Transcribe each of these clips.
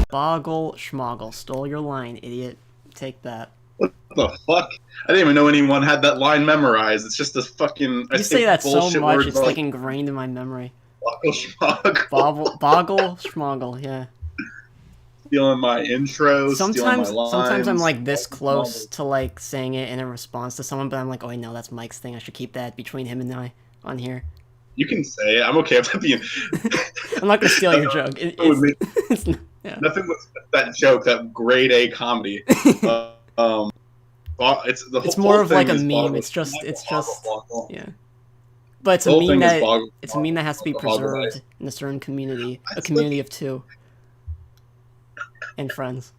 Boggle schmoggle. Stole your line, idiot. Take that. What the fuck? I didn't even know anyone had that line memorized. It's just a fucking... You say that so much, it's like ingrained in my memory. Boggle schmoggle. Boggle schmoggle, yeah. Stealing my intros, sometimes, stealing my lines. Sometimes I'm like this close to like saying it in a response to someone, but I'm like, oh wait, no, that's Mike's thing. I should keep that between him and I on here. You can say it. I'm okay with that being... I'm not gonna steal your joke. It's yeah. Nothing with that joke, that grade A comedy. It's more of like a meme. It's just yeah. But it's a meme that has to be preserved in a certain community, a community of two. And friends.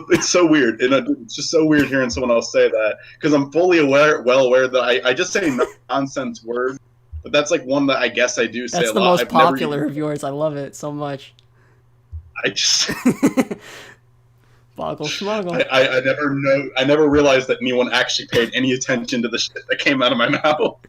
It's so weird, and it's just so weird hearing someone else say that, because I'm fully well aware that I just say nonsense words, but that's like one that I guess I do say a lot. That's the most popular of yours. I love it so much. I just Boggle schmoggle. I never realized that anyone actually paid any attention to the shit that came out of my mouth.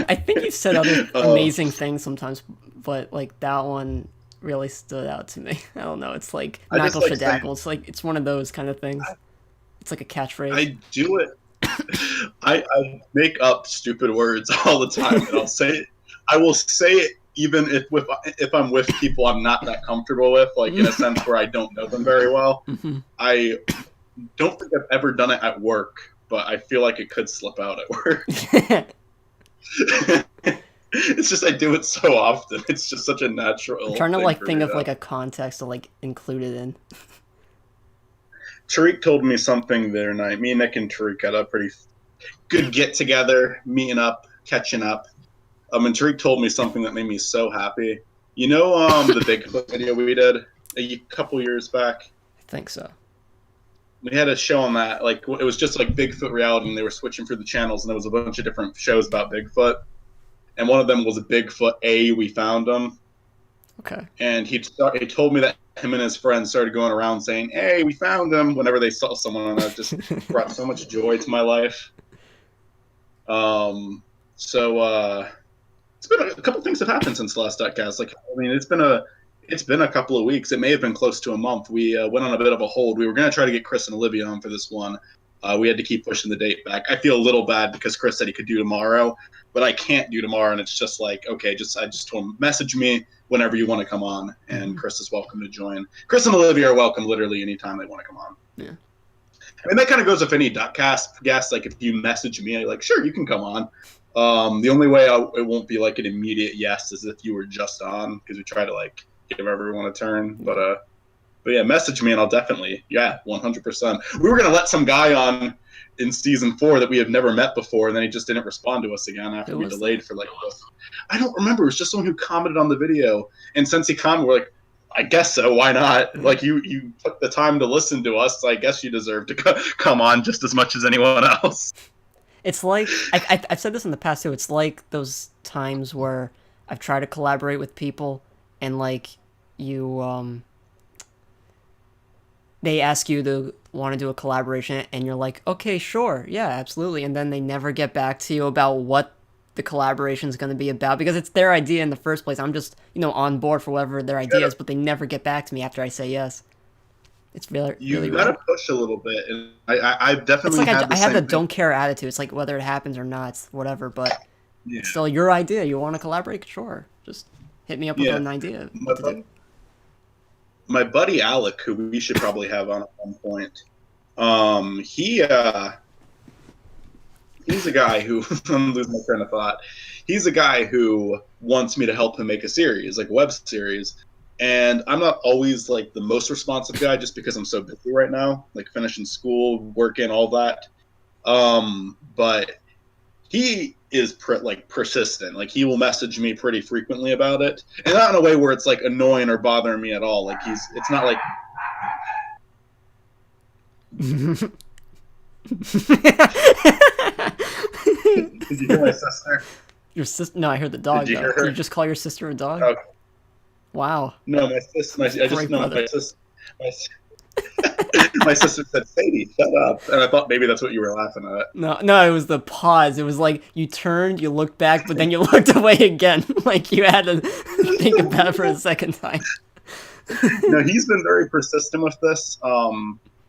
I think you've said other amazing things sometimes, but like that one really stood out to me. I don't know. It's like knuckle shadackle. It's like it's one of those kind of things. It's like a catchphrase. I do it. I make up stupid words all the time, and I'll say it. I will say it even if I'm with people I'm not that comfortable with, like in a sense where I don't know them very well. Mm-hmm. I don't think I've ever done it at work, but I feel like it could slip out at work. It's just I do it so often. It's just such a natural. I'm trying to like think of like a context to like include it in. Tariq told me something the other night. Me and Nick and Tariq had a pretty good get together, meeting up, catching up. And Tariq told me something that made me so happy. You know, the Bigfoot video we did a couple years back. I think so. We had a show on that. Like it was just like Bigfoot reality, and they were switching through the channels, and there was a bunch of different shows about Bigfoot. And one of them was a Bigfoot A. We found him. Okay. And he told me that him and his friends started going around saying, "Hey, we found him!" Whenever they saw someone, and that just brought so much joy to my life. So it's been a couple things have happened since the last DuckCast. Like, I mean, it's been a couple of weeks. It may have been close to a month. We went on a bit of a hold. We were going to try to get Chris and Olivia on for this one. We had to keep pushing the date back. I feel a little bad because Chris said he could do tomorrow, but I can't do tomorrow, and it's just like, okay, I just told him, message me whenever you want to come on, and Chris is welcome to join. Chris and Olivia are welcome literally anytime they want to come on. Yeah. I mean, that kind of goes with any DuckCast guest. Like, if you message me, I'm like, sure, you can come on. The only way it won't be like an immediate yes is if you were just on, because we try to like give everyone a turn. But yeah, message me and I'll definitely, 100%. We were gonna let some guy on in season 4 that we have never met before, and then he just didn't respond to us again after we delayed for like. I don't remember. It was just someone who commented on the video, and since he commented, we're like, I guess so. Why not? Like you took the time to listen to us, so I guess you deserve to come on just as much as anyone else. It's like I've said this in the past too. It's like those times where I've tried to collaborate with people, and like you they ask you to want to do a collaboration, and you're like, okay, sure, yeah, absolutely, and then they never get back to you about what the collaboration is going to be about, because it's their idea in the first place. I'm just, on board for whatever their idea is, but they never get back to me after I say yes. It's really you gotta push a little bit, and I definitely it's like have I have the don't care attitude. It's like whether it happens or not, it's whatever, but it's still your idea. You want to collaborate? Sure, just hit me up with an idea. What to do. My buddy Alec, who we should probably have on at one point, he's a guy who I'm losing my train of thought. He's a guy who wants me to help him make a series, like a web series. And I'm not always like the most responsive guy, just because I'm so busy right now, like finishing school, working, all that. But he is persistent. Like he will message me pretty frequently about it, and not in a way where it's like annoying or bothering me at all. Like it's not like. Did you hear my sister? Your sister? No, I heard the dog. Did you just call your sister a dog? Okay. Wow. No, my sister. I just know my sister. My sister said, "Sadie, shut up," and I thought maybe that's what you were laughing at. No, it was the pause. It was like you turned, you looked back, but then you looked away again, like you had to think about it for a second time. No, he's been very persistent with this.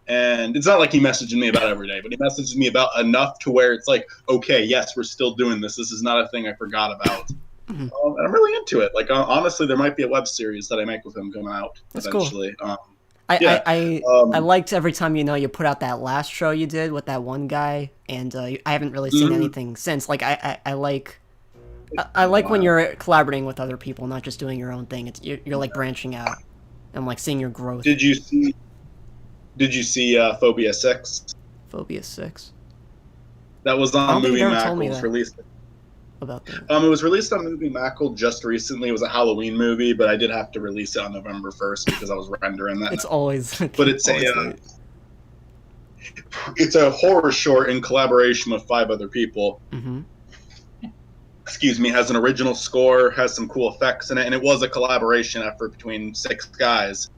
And it's not like he messages me about every day, but he messages me about enough to where it's like, okay, yes, we're still doing this. This is not a thing I forgot about. Mhm. And I'm really into it. Like, honestly, there might be a web series that I make with him come out That's cool. eventually. I, Yeah. I, I, I Um, liked every time you put out that last show you did with that one guy, and I haven't really seen mhm. anything since. Like I like It's I been a like when while. you're collaborating with other people, not just doing your own thing. You're like branching out and like seeing your growth. Did you see? Did you see Phobia 6? Phobia 6. That was I on don't think you've Movie ever told Mackle. me It was that released. about that. It was released on Movie Mackle just recently. It was a Halloween movie, but I did have to release it on November 1st because I was rendering that. It's always But it's always a late. it's a horror short in collaboration with 5 other people. Mm-hmm. Excuse me. Has an original score, has some cool effects in it, and it was a collaboration effort between 6 guys.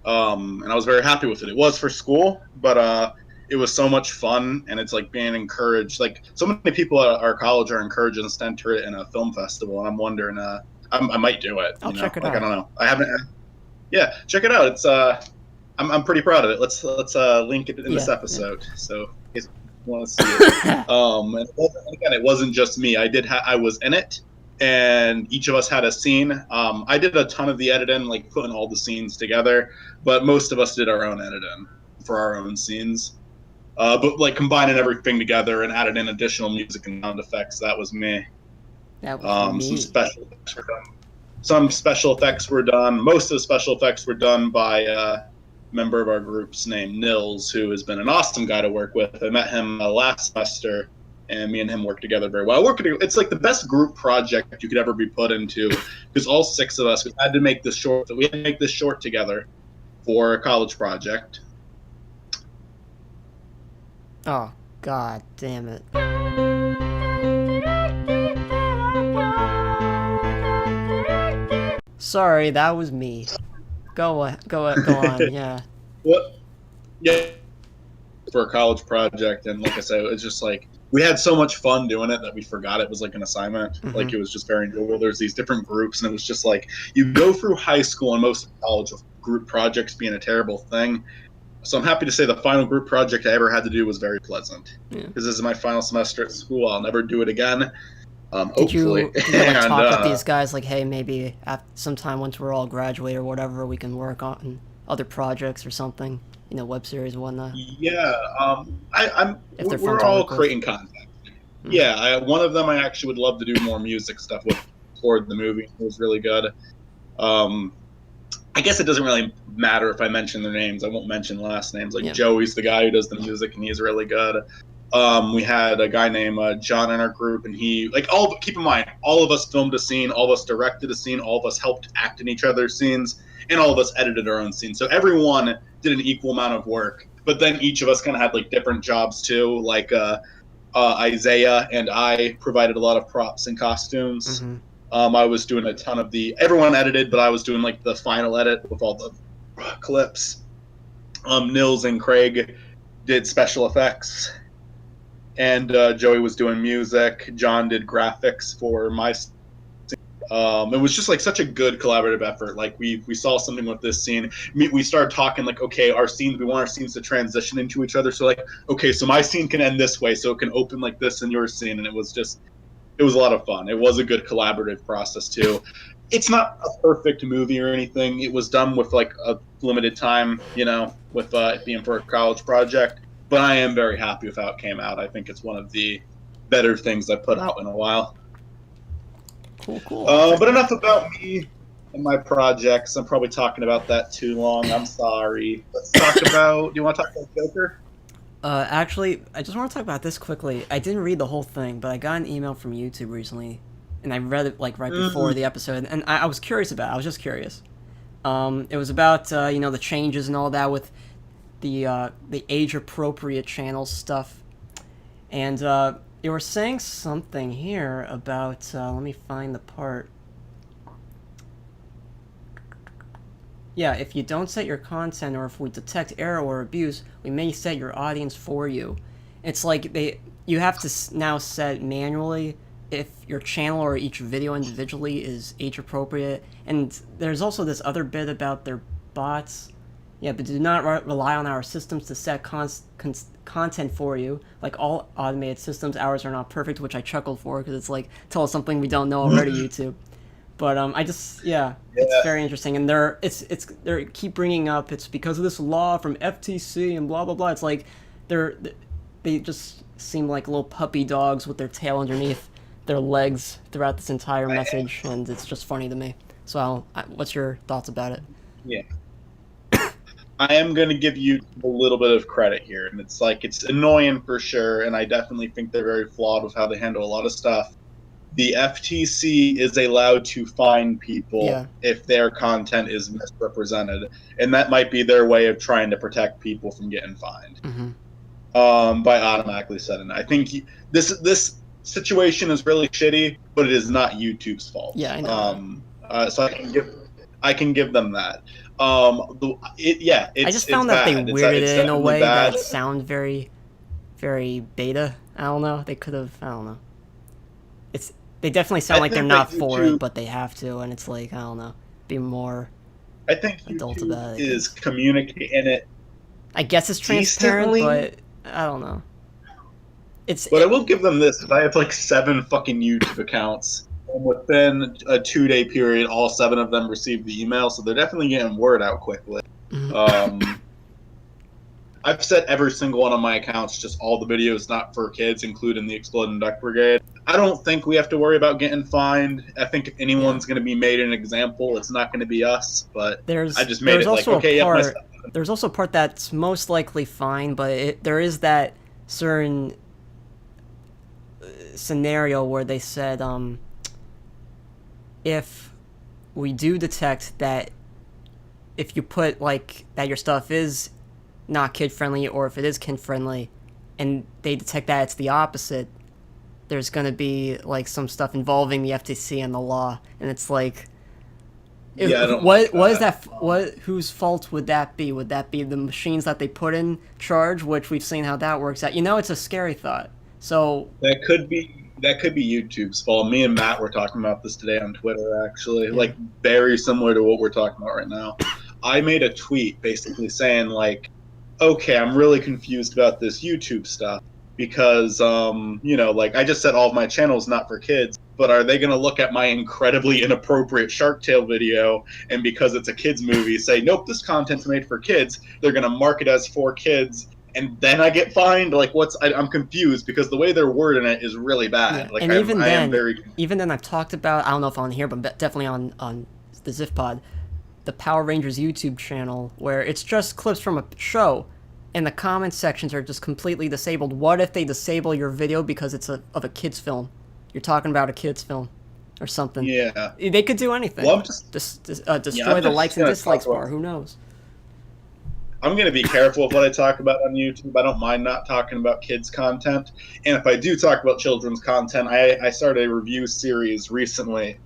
And I was very happy with it. It was for school, but it was so much fun, and it's like being encouraged. Like so many people at our college are encouraging us to enter it in a film festival, and I'm wondering, I might do it. I'll check it Like I out. don't know. I haven't. Yeah, check it out. It's I'm pretty proud of it. Let's link it in this Yeah, yeah. episode. So if you want to see it. And it wasn't just me. I was in it, and each of us had a scene. I did a ton of the editing, like putting all the scenes together, but most of us did our own editing for our own scenes. But like combining everything together and added in additional music and sound effects, that was me. That was Some me. special effects were done. Some special effects were done. Most of the special effects were done by a member of our groups named Nils, who has been an awesome guy to work with. I met him last semester, and me and him worked together very well. It's like the best group project you could ever be put into, because all 6 of us we had to make this short. We had to make this short together for a college project. Oh God damn it. Sorry, that was me. Go on. Yeah. What? Yeah, for a college project, and like I said, it's just like we had so much fun doing it that we forgot it was like an assignment. Mm-hmm. Like it was just very enjoyable. There's these different groups, and it was just like you go through high school and most of college with group projects being a terrible thing. So I'm happy to say the final group project I ever had to do was very pleasant, Yeah. because this is my final semester at school. I'll never do it again. Did Hopefully. you like And talk with these guys like, hey, maybe sometime once we're all graduated or whatever, we can work on other projects or something, web series and whatnot. yeah, I'm. If they're fun We're to all work with. creating content. Yeah, one of them I actually would love to do more music stuff with for the movie. It was really good. I guess it doesn't really matter if I mention their names. I won't mention last names. Like Yeah. Joey's the guy who does the music, and he's really good. We had a guy named John in our group, and keep in mind, all of us filmed a scene, all of us directed a scene, all of us helped act in each other's scenes, and all of us edited our own scenes. So everyone did an equal amount of work, but then each of us kind of had like different jobs too. Like Isaiah and I provided a lot of props and costumes. Mm-hmm. I was doing a ton of everyone edited, but I was doing like the final edit with all the clips. Nils and Craig did special effects, and Joey was doing music. John did graphics for my. It was just like such a good collaborative effort. Like we saw something with this scene. We started talking like, okay, we want our scenes to transition into each other. So like, okay, so my scene can end this way, so it can open like this in your scene, and it was a lot of fun. It was a good collaborative process too. It's not a perfect movie or anything. It was done with like a limited time, with it being for a college project. But I am very happy with how it came out. I think it's one of the better things I put out in a while. Cool. But enough about me and my projects. I'm probably talking about that too long. I'm sorry. Let's talk about. Do you want to talk about Joker? Actually, I just want to talk about this quickly. I didn't read the whole thing, but I got an email from YouTube recently, and I read it like right before the episode, and I was curious about it. I was just curious. It was about the changes and all that with the age appropriate channel stuff, and they were saying something here about. Let me find the part. Yeah, if you don't set your content, or if we detect error or abuse, we may set your audience for you. It's like you have to now set manually if your channel or each video individually is age appropriate. And there's also this other bit about there bots. Yeah, but do not rely on our systems to set content for you. Like all automated systems, ours are not perfect, which I chuckled for because it's like, tell us something we don't know already, YouTube. But I just it's Yeah. very interesting, and they keep bringing up it's because of this law from FTC and blah blah blah. It's like they just seem like little puppy dogs with their tail underneath their legs throughout this entire message, and it's just funny to me. So, what's your thoughts about it? Yeah. I am going to give you a little bit of credit here, and it's like it's annoying for sure, and I definitely think they're very flawed with how they handle a lot of stuff. The FTC is allowed to fine people Yeah. if their content is misrepresented, and that might be their way of trying to protect people from getting fined. By automatically setting. I think this situation is really shitty, but it is not YouTube's fault. Yeah, I know. So I can give them that. It's I just found that bad. they weirded it's it in a way bad. that sound very, very beta. I don't know. They could have. I don't know. They definitely sound like they're not for it, but they have to, and it's like, I don't know, be more I think adult about YouTube it. is communicating it. I guess it's transparent, decently, but I don't know. But I will give them this: I have like 7 fucking YouTube accounts, and within a 2-day period, all 7 of them received the email, so they're definitely getting word out quickly. I've set every single one of my accounts, just all the videos not for kids, including the Exploding Duck Brigade. I don't think we have to worry about getting fined. I think if anyone's going to be made an example, it's not going to be us. But I just made it like, okay, there's also a part that's most likely fine, but there is that certain scenario where they said, if we do detect that if you put like that your stuff is not kid friendly, or if it is kid friendly, and they detect that it's the opposite, there's gonna be like some stuff involving the FTC and the law, and it's like, whose fault would that be? Would that be the machines that they put in charge, which we've seen how that works out? It's a scary thought. So that could be YouTube's fault. Me and Matt were talking about this today on Twitter, actually, like very similar to what we're talking about right now. I made a tweet basically saying like, okay, I'm really confused about this YouTube stuff because, like I just said all of my channels not for kids, but are they going to look at my incredibly inappropriate Shark Tale video and because it's a kids movie say, nope, this content's made for kids, they're going to mark it as for kids, and then I get fined? Like, I'm confused because the way they're wording it is really bad. yeah. Like, And even very... then I've talked about, I don't know if on here, but definitely on the Ziff Pod, the Power Rangers YouTube channel, where it's just clips from a show, and the comment sections are just completely disabled. What if they disable your video because it's of a kid's film? You're talking about a kid's film or something. Yeah. They could do anything. Well, I'm destroy the likes and dislikes bar. Who knows? I'm going to be careful with what I talk about on YouTube. I don't mind not talking about kids' content. And if I do talk about children's content, I started a review series recently,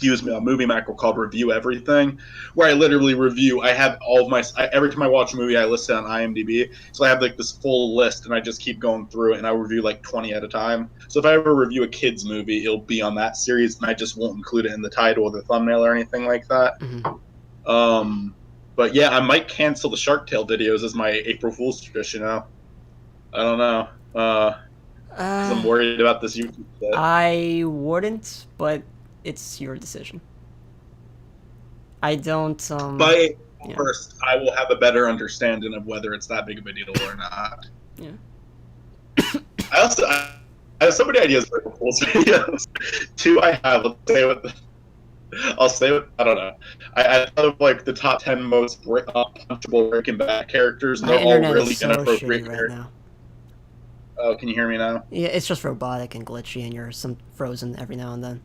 a movie macro called Review Everything, where I literally review. I have all of every time I watch a movie, I list it on IMDb. So I have like this full list, and I just keep going through it, and I review like 20 at a time. So if I ever review a kid's movie, it'll be on that series, and I just won't include it in the title or the thumbnail or anything like that. But yeah, I might cancel the Shark Tale videos as my April Fool's tradition now. I don't know. Because I'm worried about this YouTube shit. I wouldn't, but it's your decision. I don't. First, I will have a better understanding of whether it's that big of a deal or not. Yeah. I have so many ideas for April Fool's videos. 2 I have. I'll say I don't know. I thought of like the top 10 most punchable Breaking Bad characters, and they're all really inappropriate right now. Oh, can you hear me now? Yeah, it's just robotic and glitchy, and you're some frozen every now and then.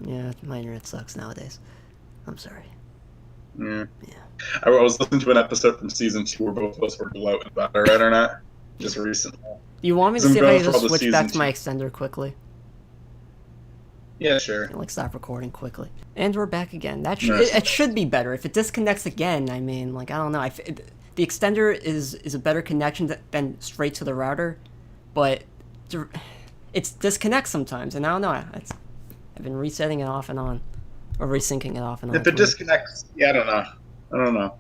Yeah, my internet sucks nowadays. I'm sorry. Yeah. I was listening to an episode from season 2 where both of us were gloating about our internet just recently. You want me to see if I can just switch back to my extender quickly? Yeah, sure. Like stop recording quickly. And we're back again. It should be better. If it disconnects again, I mean, like, I don't know. The extender is a better connection than straight to the router, but it disconnects sometimes, and I don't know. I've been resetting it off and on. Or resyncing it off and on. If it disconnects, yeah, I don't know.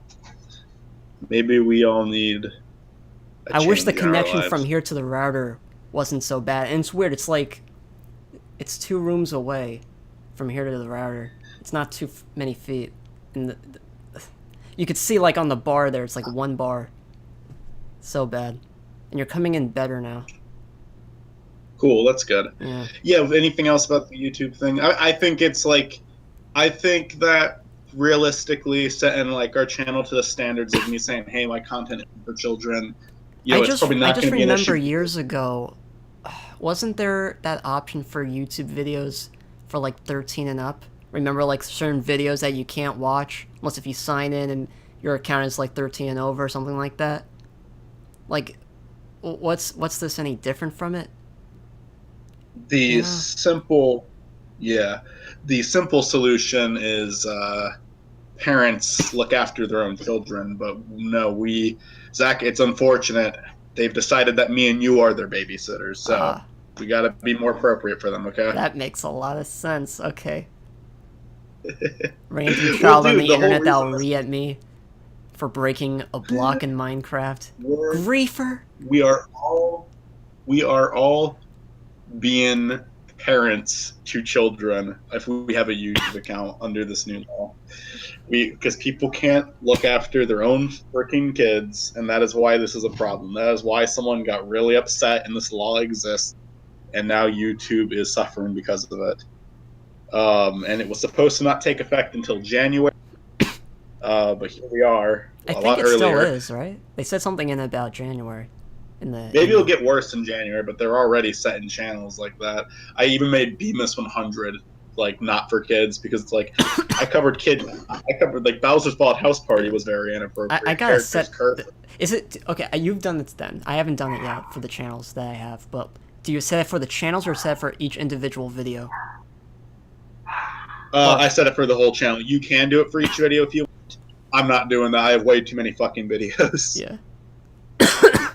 Maybe we all need a I wish the change in our connection from lives. here to the router wasn't so bad. And it's weird. It's like it's 2 rooms away from here to the router. It's not too many feet. And you could see like on the bar there, it's like 1 bar. So bad. And you're coming in better now. Cool, that's good. Yeah. Yeah, anything else about the YouTube thing? I think it's like, I think that realistically setting like our channel to the standards of me saying, hey, my content is for children, it's probably I not just going to be an remember issue. years ago, wasn't there that option for YouTube videos for like 13 and up? Remember like certain videos that you can't watch unless if you sign in and your account is like 13 and over or something like that? Like, what's this any different from it? The Yeah. simple, yeah, the simple solution is parents look after their own children. But no, Zach, it's unfortunate. They've decided that me and you are their babysitters, so we got to be more appropriate for them, okay? That makes a lot of sense. Okay. Random Well, child on dude, the the whole internet that'll reason re at me for breaking a block in Minecraft. Griefer. we are all being parents to children if we have a YouTube account under this new law. Because people can't look after their own freaking kids, and that is why this is a problem. That is why someone got really upset and this law exists, and now YouTube is suffering because of it. And it was supposed to not take effect until January, but here we are. I a think lot it earlier. still is, right? They said something in about January. Maybe it'll get worse in January, but they're already setting channels like that. I even made Bemis 100 like not for kids because it's like I covered like Bowser's Bald House Party was very inappropriate. I gotta set. Is it okay? You've done it then. I haven't done it yet for the channels that I have. But do you set it for the channels or set it for each individual video? I set it for the whole channel. You can do it for each video if you want. I'm not doing that. I have way too many fucking videos. Yeah.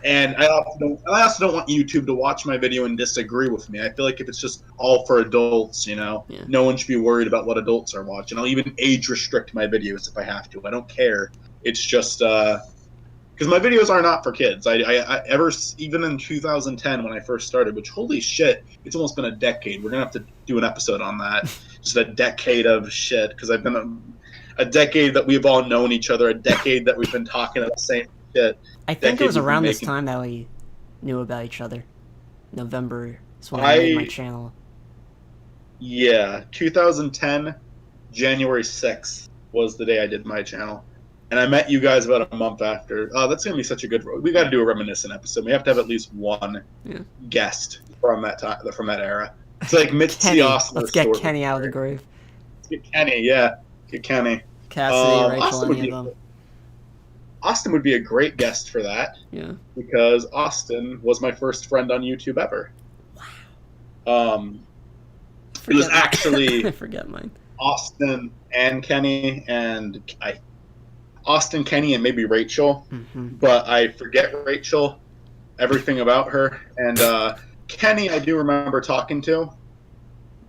And I also don't want YouTube to watch my video and disagree with me. I feel like if it's just all for adults, no one should be worried about what adults are watching. I'll even age restrict my videos if I have to. I don't care. It's just because my videos are not for kids. Even in 2010 when I first started, which holy shit, it's almost been a decade. We're gonna have to do an episode on that. Just a decade of shit because I've been a decade that we've all known each other, a decade that we've been talking about the same shit. I think it was around this time that we knew about each other. November is when I made my channel. Yeah, 2010, January 6th was the day I did my channel. And I met you guys about a month after. Oh, that's going to be such a good... We got to do a reminiscent episode. We have to have at least one guest from that time, from that era. It's like Mitzi Austin. Let's get Kenny out of the grave. Let's get Kenny, yeah. Get Kenny. Cassidy, Rachel, any of them. Austin would be a great guest for that. Yeah. Because Austin was my first friend on YouTube ever. Wow. It was actually I forget mine. Austin and Kenny and Austin, Kenny, and maybe Rachel. Mm-hmm. But I forget Rachel, everything about her. And Kenny I do remember talking to.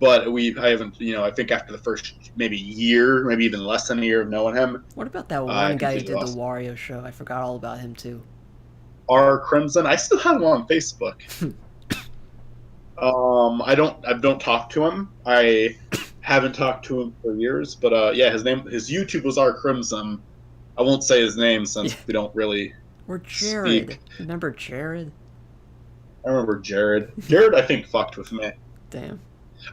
But I haven't, I think after the first maybe year, maybe even less than a year of knowing him. What about that one guy who did the Wario show? I forgot all about him too. R. Crimson. I still have him on Facebook. I don't talk to him. I haven't talked to him for years. But his YouTube was R. Crimson. I won't say his name since we don't really. Or Jared. Speak. Remember Jared? I remember Jared. Jared, I think, fucked with me. Damn.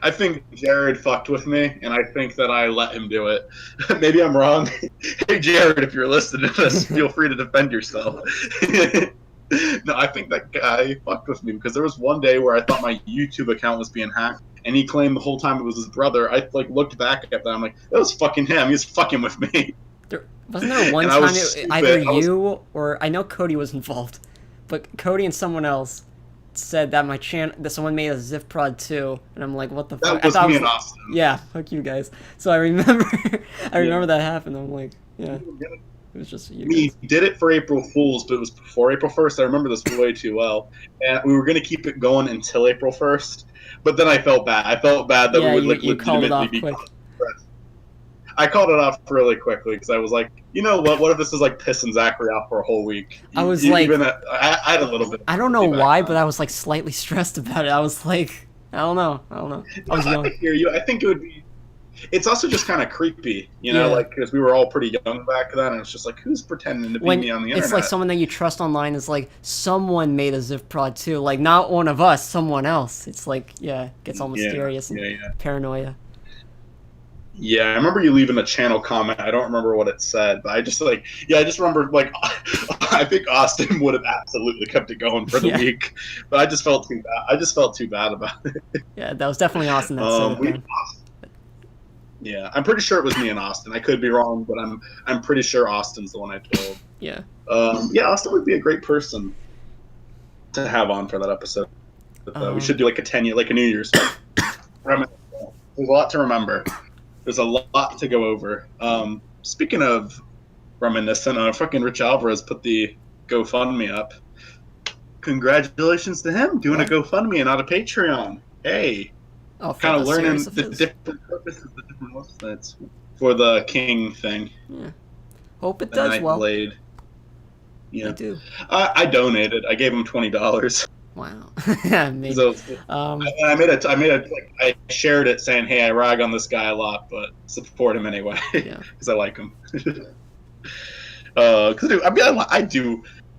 I think Jared fucked with me, and I think that I let him do it. Maybe I'm wrong. Hey, Jared, if you're listening to this, feel free to defend yourself. No, I think that guy fucked with me because there was one day where I thought my YouTube account was being hacked, and he claimed the whole time it was his brother. I looked back at that. I'm like, that was fucking him. He's fucking with me. Wasn't there one time either you or I know Cody was involved, but Cody and someone else said that my channel that someone made a Ziff prod too, and I'm like, what the fuck? That was me and Austin. Yeah, fuck you guys. So I remember, that happened. I'm like, yeah, it was just you. We did it for April Fools, but it was before April 1st. I remember this way too well, and we were gonna keep it going until April 1st. But then I felt bad. I felt bad that we would you called it off quick. I called it off really quickly because I was like, you know what? What if this is like pissing Zachary off for a whole week? I was like, I had a little bit. I don't know why, but I was like slightly stressed about it. I was like, I don't know. I was young. I hear you. I think it would be. It's also just kind of creepy, you know, like because we were all pretty young back then, and it's just like, who's pretending to be me on the internet? It's like someone that you trust online is like, someone made a Ziv prod too, like not one of us, someone else. It's like, it gets all mysterious and paranoia. Yeah, I remember you leaving a channel comment. I don't remember what it said, but I just remember like, I think Austin would have absolutely kept it going for the week, but I just felt too bad. I just felt too bad about it. Yeah, that was definitely Austin that said it. Yeah, I'm pretty sure it was me and Austin. I could be wrong, but I'm pretty sure Austin's the one I told. Yeah. Austin would be a great person to have on for that episode. We should do like a 10-year, like a New Year's. There's a lot to remember. There's a lot to go over. Speaking of reminiscent, fucking Rich Alvarez put the GoFundMe up. Congratulations to him doing a GoFundMe and not a Patreon. Hey. Kind of learning the different purposes, the different websites for the King thing. Yeah. Hope it does well. Blade. Yeah. I do. I donated. I gave him $20. Wow. So, I shared it saying, "Hey, I rag on this guy a lot, but support him anyway because I like him."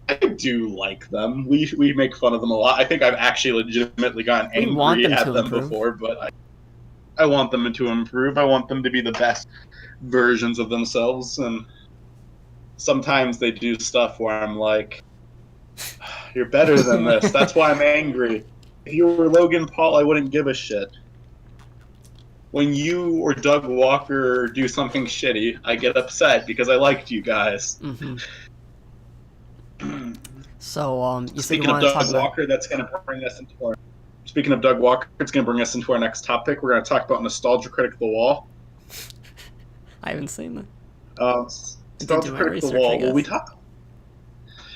I do like them. We make fun of them a lot. I think I've actually legitimately gotten angry at them before, but I want them to improve. I want them to be the best versions of themselves, and sometimes they do stuff where I'm like, you're better than this. That's why I'm angry. If you were Logan Paul, I wouldn't give a shit. When you or Doug Walker do something shitty, I get upset because I liked you guys. Mm-hmm. So, you Speaking of Doug Walker, that's going to bring us into our... Speaking of Doug Walker, it's going to bring us into our next topic. We're going to talk about Nostalgia Critic of the Wall. I haven't seen that. Nostalgia Critic of the Wall. Well, we talked...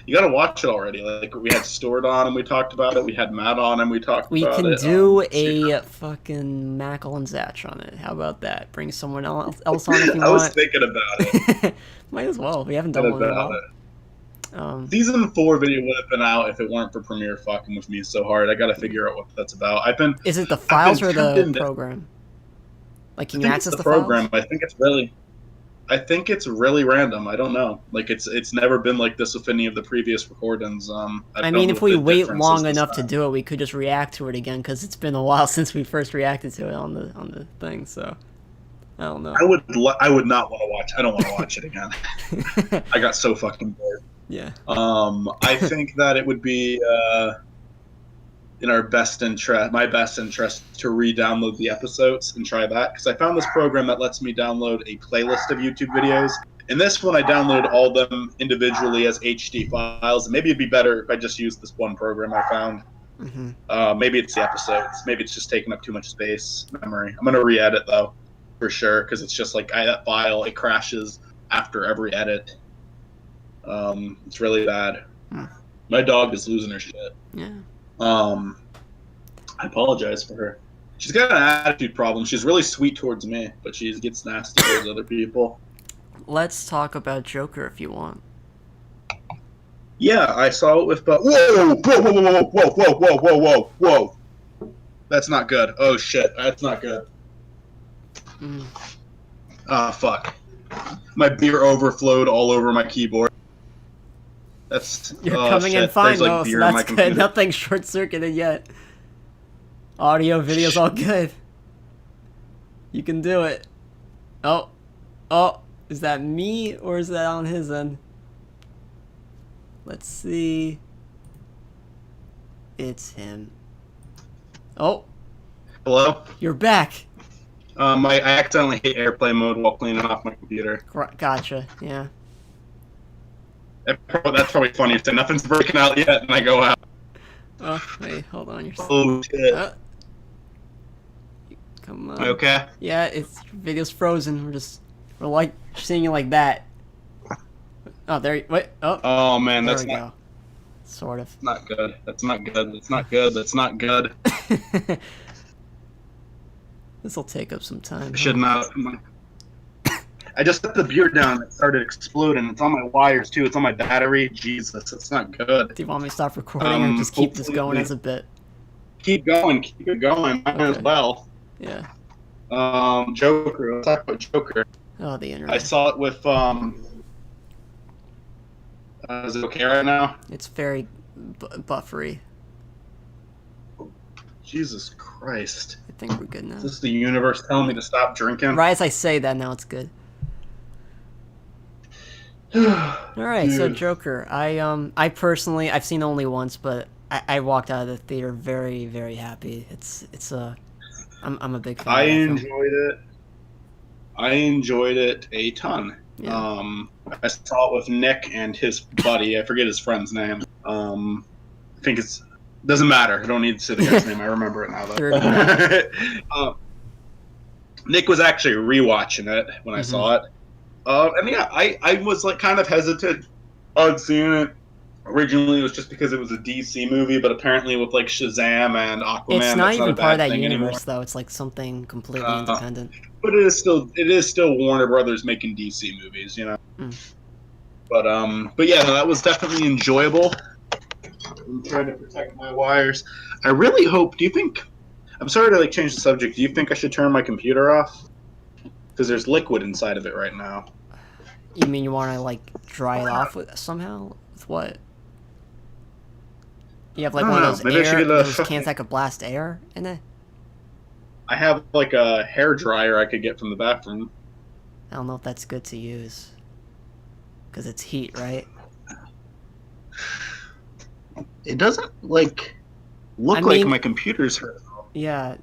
You got to watch it already. Like, we had Stuart on and we talked about it. We had Matt on and we talked about it. We can do a fucking Mackle and Zatch on it. How about that? Bring someone else on if you want. I was thinking about it. Might as well. We haven't done one in a while. Season 4 video would have been out if it weren't for Premiere fucking with me so hard. I gotta figure out what that's about. Is it the files or the program? Like, can you access the program? files? I think it's really random. I don't know. Like, it's never been like this with any of the previous recordings. I mean, if we wait long enough to do it, we could just react to it again because it's been a while since we first reacted to it on the thing. So I don't know. I would not want to watch. I don't want to watch it again. I got so fucking bored. Yeah. I think that it would be in my best interest to re-download the episodes and try that, because I found this program that lets me download a playlist of YouTube videos. And this one, I download all of them individually as HD files. And maybe it'd be better if I just used this one program I found. Mm-hmm. Maybe it's the episodes. Maybe it's just taking up too much space, memory. I'm gonna re-edit though, for sure, because it's just like that file. It crashes after every edit. It's really bad. My dog is losing her shit. Yeah. I apologize for her. She's got an attitude problem. She's really sweet towards me, but she gets nasty towards other people. Let's talk about Joker if you want. Yeah, I saw it with... Whoa. That's not good. Oh, shit. That's not good. Fuck. My beer overflowed all over my keyboard. You're coming in fine, though, so that's good. Nothing short-circuited yet. Audio, video's all good. You can do it. Oh, is that me, or is that on his end? Let's see. It's him. Oh. Hello? You're back. I accidentally hit airplane mode while cleaning off my computer. Gotcha, yeah. That's probably funny. So nothing's breaking out yet, and I go out. Oh, wait, hold on. Oh, shit. Come on. Okay? Yeah, video's frozen. We're like seeing you like that. Oh, there you... Wait, Oh, man, that's not... Go. Sort of. Not good. That's not good. That's not good. That's not good. This'll take up some time. I should not... I just set the beer down and it started exploding. It's on my wires too. It's on my battery. Jesus, it's not good. Do you want me to stop recording or just keep this going as a bit? Keep going. Keep it going. Might as well. Yeah. Joker. Let's talk about Joker. Oh, the internet. I saw it with is it okay right now? It's very buffery. Jesus Christ. I think we're good now. Is this the universe telling me to stop drinking? Right as I say that, now it's good. Alright, so Joker. I personally, I've seen it only once, but I walked out of the theater very, very happy. I'm a big fan. I enjoyed it a ton. Yeah. I saw it with Nick and his buddy. I forget his friend's name. I think it's doesn't matter. I don't need to say the guy's name. I remember it now though. Nick was actually rewatching it when I saw it. And yeah, I was like kind of hesitant on seeing it. Originally, it was just because it was a DC movie, but apparently with like Shazam and Aquaman, it's not even part of that universe anymore. though. It's like something completely independent. But it is still Warner Brothers making DC movies, you know. But yeah, no, that was definitely enjoyable. I'm trying to protect my wires. I really hope. Do you think? I'm sorry to like change the subject. Do you think I should turn my computer off? Because there's liquid inside of it right now. You mean you want to like dry it off somehow? With what? You have like one of those cans that could blast air in it? I have like a hair dryer I could get from the bathroom. I don't know if that's good to use. Because it's heat, right? It doesn't like look like my computer's hurt. Yeah.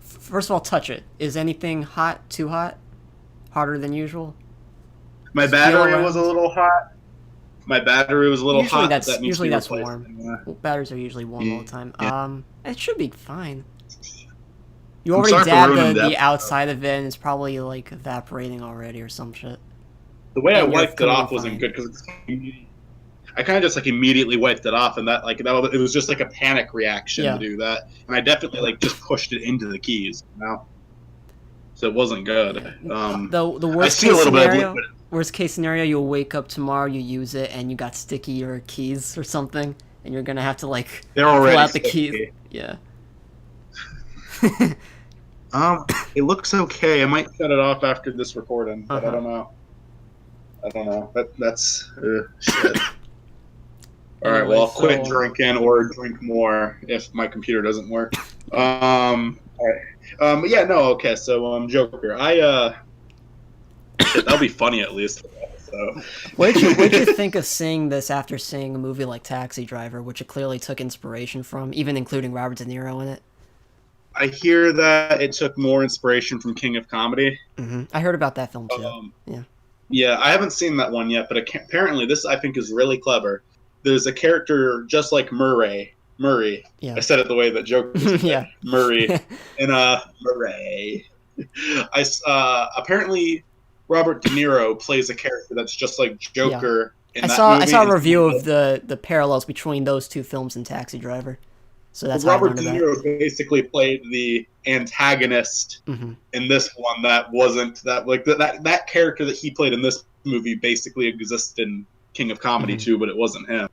First of all, touch it. Is anything hot? Too hot? Hotter than usual? My battery was a little hot. My battery was a little hot. Usually that's warm. Well, batteries are usually warm all the time. Yeah. It should be fine. You already dabbed the outside of it, and it's probably like evaporating already or some shit. The way I wiped it off wasn't good because I kind of just like immediately wiped it off, and it was just like a panic reaction to do that, and I definitely like just pushed it into the keys, you know? So it wasn't good. The worst case scenario, you'll wake up tomorrow, you use it, and you got stickier keys or something, and you're gonna have to like pull out the keys. Yeah. It looks okay. I might shut it off after this recording, but I don't know. That's shit. All right, well, I'll quit drinking or drink more if my computer doesn't work. All right. Yeah, no, okay. So, Joker, that'll be funny at least. So. What did you think of seeing this after seeing a movie like Taxi Driver, which it clearly took inspiration from, even including Robert De Niro in it? I hear that it took more inspiration from King of Comedy. I heard about that film too. Yeah, I haven't seen that one yet, but apparently this I think is really clever. There's a character just like Murray. Yeah. I said it the way that Joker said. Yeah. Murray. And Murray. Apparently Robert De Niro plays a character that's just like Joker in that movie. I saw a review of the parallels between those two films and Taxi Driver. So that's Robert De Niro basically played the antagonist in this one. That wasn't that character that he played in this movie basically exists in King of Comedy too, but it wasn't him.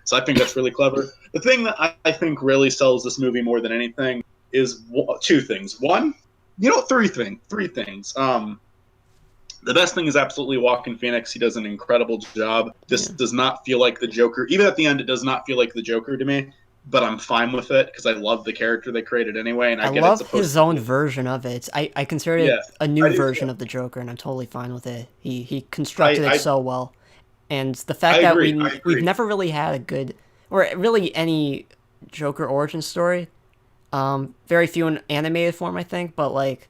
So I think that's really clever. The thing that I think really sells this movie more than anything is two things. One, three things. The best thing is absolutely Joaquin Phoenix. He does an incredible job. This does not feel like the Joker. Even at the end, it does not feel like the Joker to me. But I'm fine with it because I love the character they created anyway, and I love his own version of it. I consider it a new version of the Joker, and I'm totally fine with it. He constructed it so well, and the fact that we've never really had a good, or really any Joker origin story. Very few in animated form, I think, but like,